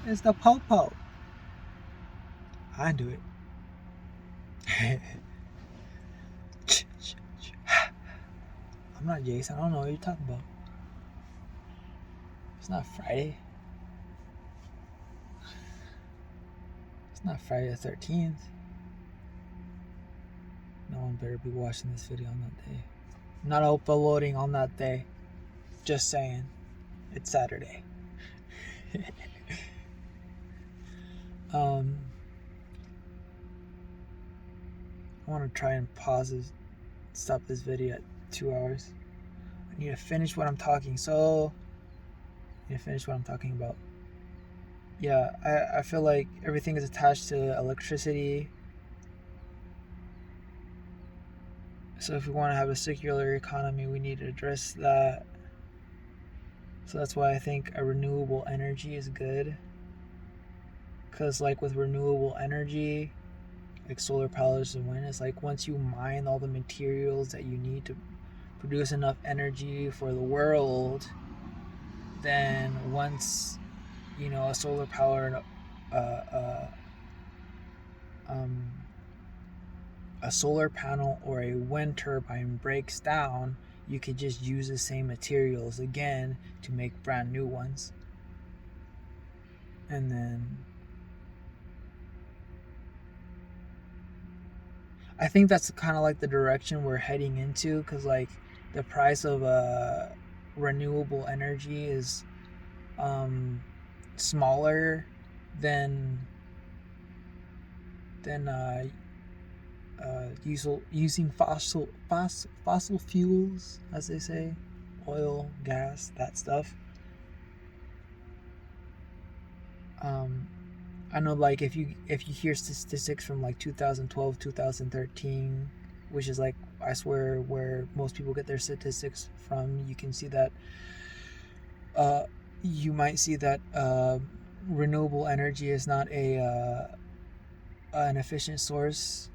It's the po-po. I do it. I'm not Jason. I don't know what you're talking about. It's not Friday. It's not Friday the 13th. No one better be watching this video on that day. I'm not uploading on that day. Just saying. It's Saturday. I want to try and stop this video at 2 hours. I need to finish what I'm talking. About. Yeah, I feel like everything is attached to electricity. So if we want to have a circular economy, we need to address that. So that's why I think a renewable energy is good. Because like with renewable energy, like solar panels and wind, it's like once you mine all the materials that you need to produce enough energy for the world, then once, you know, a solar power, a solar panel or a wind turbine breaks down, you could just use the same materials again to make brand new ones. And then I think that's kind of like the direction we're heading into, because like the price of renewable energy is smaller than using fossil fuels, as they say, oil, gas, that stuff. I know, like, if you hear statistics from like 2012, 2013, which is like, I swear, where most people get their statistics from, you can see that you might see that renewable energy is not an efficient source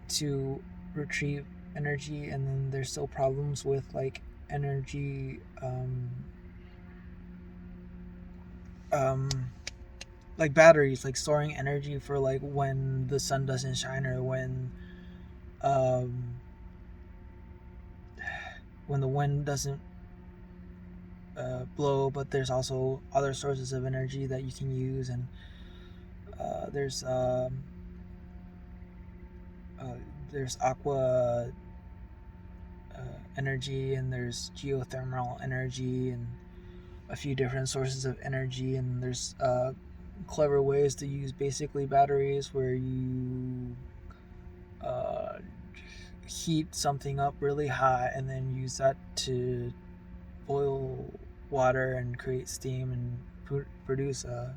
to retrieve energy, and then there's still problems with like energy like batteries, like storing energy for like when the sun doesn't shine, or um, when the wind doesn't blow. But there's also other sources of energy that you can use, and there's there's aqua energy, and there's geothermal energy, and a few different sources of energy. And there's clever ways to use basically batteries where you uh, heat something up really hot and then use that to boil water and create steam and produce uh,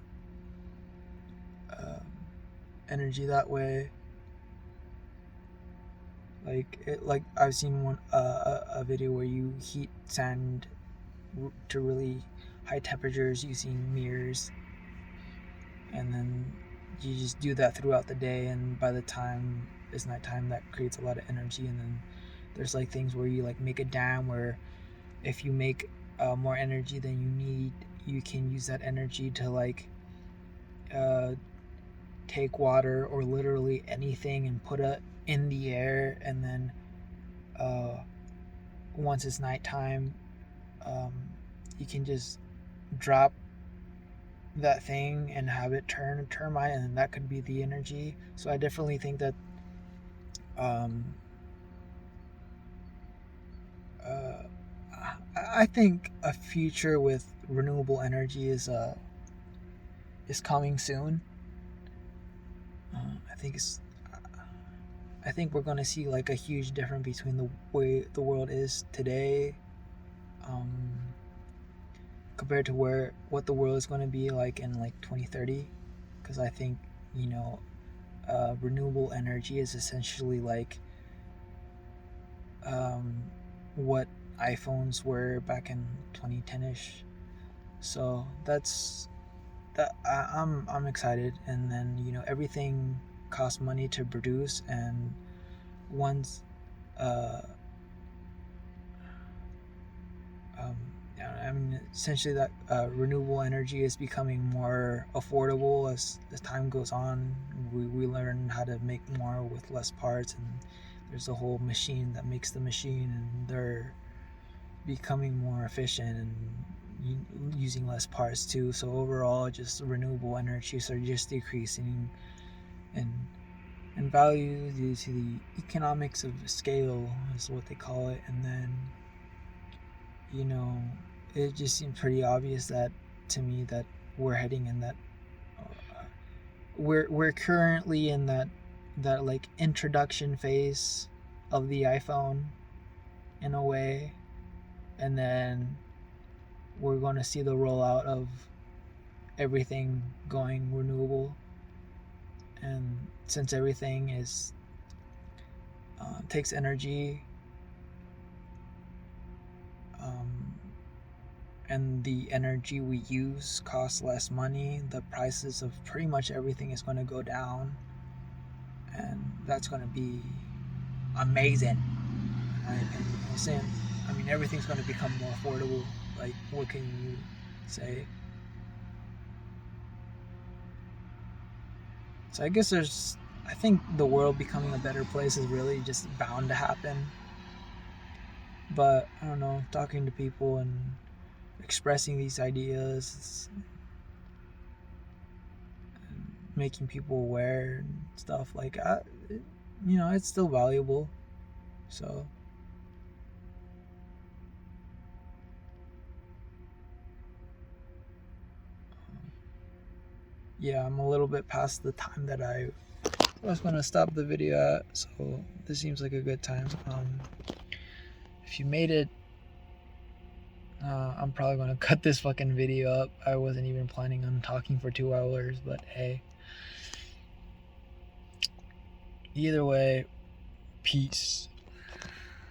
energy that way. Like I've seen a video where you heat sand to really high temperatures using mirrors, and then you just do that throughout the day, and by the time it's nighttime, that creates a lot of energy. And then there's like things where you like make a dam where if you make more energy than you need, you can use that energy to like take water or literally anything and put it in the air, and then once it's nighttime, um, you can just drop that thing and have it turn a turbine, and that could be the energy. So I definitely think that um, uh, I think a future with renewable energy is coming soon. I think it's I think we're gonna see like a huge difference between the way the world is today, um, compared to what the world is gonna be like in like 2030. Because I think, you know, renewable energy is essentially like what iPhones were back in 2010ish. So that's that. I'm excited. And then, you know, everything costs money to produce, and once uh, um, I mean, essentially that renewable energy is becoming more affordable as time goes on. We learn how to make more with less parts, and there's a whole machine that makes the machine, and they're becoming more efficient and using less parts too. So overall, just renewable energies are just decreasing in value due to the economics of scale, is what they call it. And then, you know, it just seemed pretty obvious that to me that we're heading in that we're currently in that like introduction phase of the iPhone in a way, and then we're going to see the rollout of everything going renewable. And since everything is takes energy, um, and the energy we use costs less money, the prices of pretty much everything is going to go down, and that's going to be amazing, in my opinion. I mean, everything's going to become more affordable. Like, what can you say? So I think the world becoming a better place is really just bound to happen. But I don't know, talking to people and expressing these ideas, making people aware and stuff like that, you know, it's still valuable. So yeah, I'm a little bit past the time that I was going to stop the video at, so this seems like a good time. If you made it, I'm probably going to cut this fucking video up. I wasn't even planning on talking for 2 hours, but hey. Either way, peace.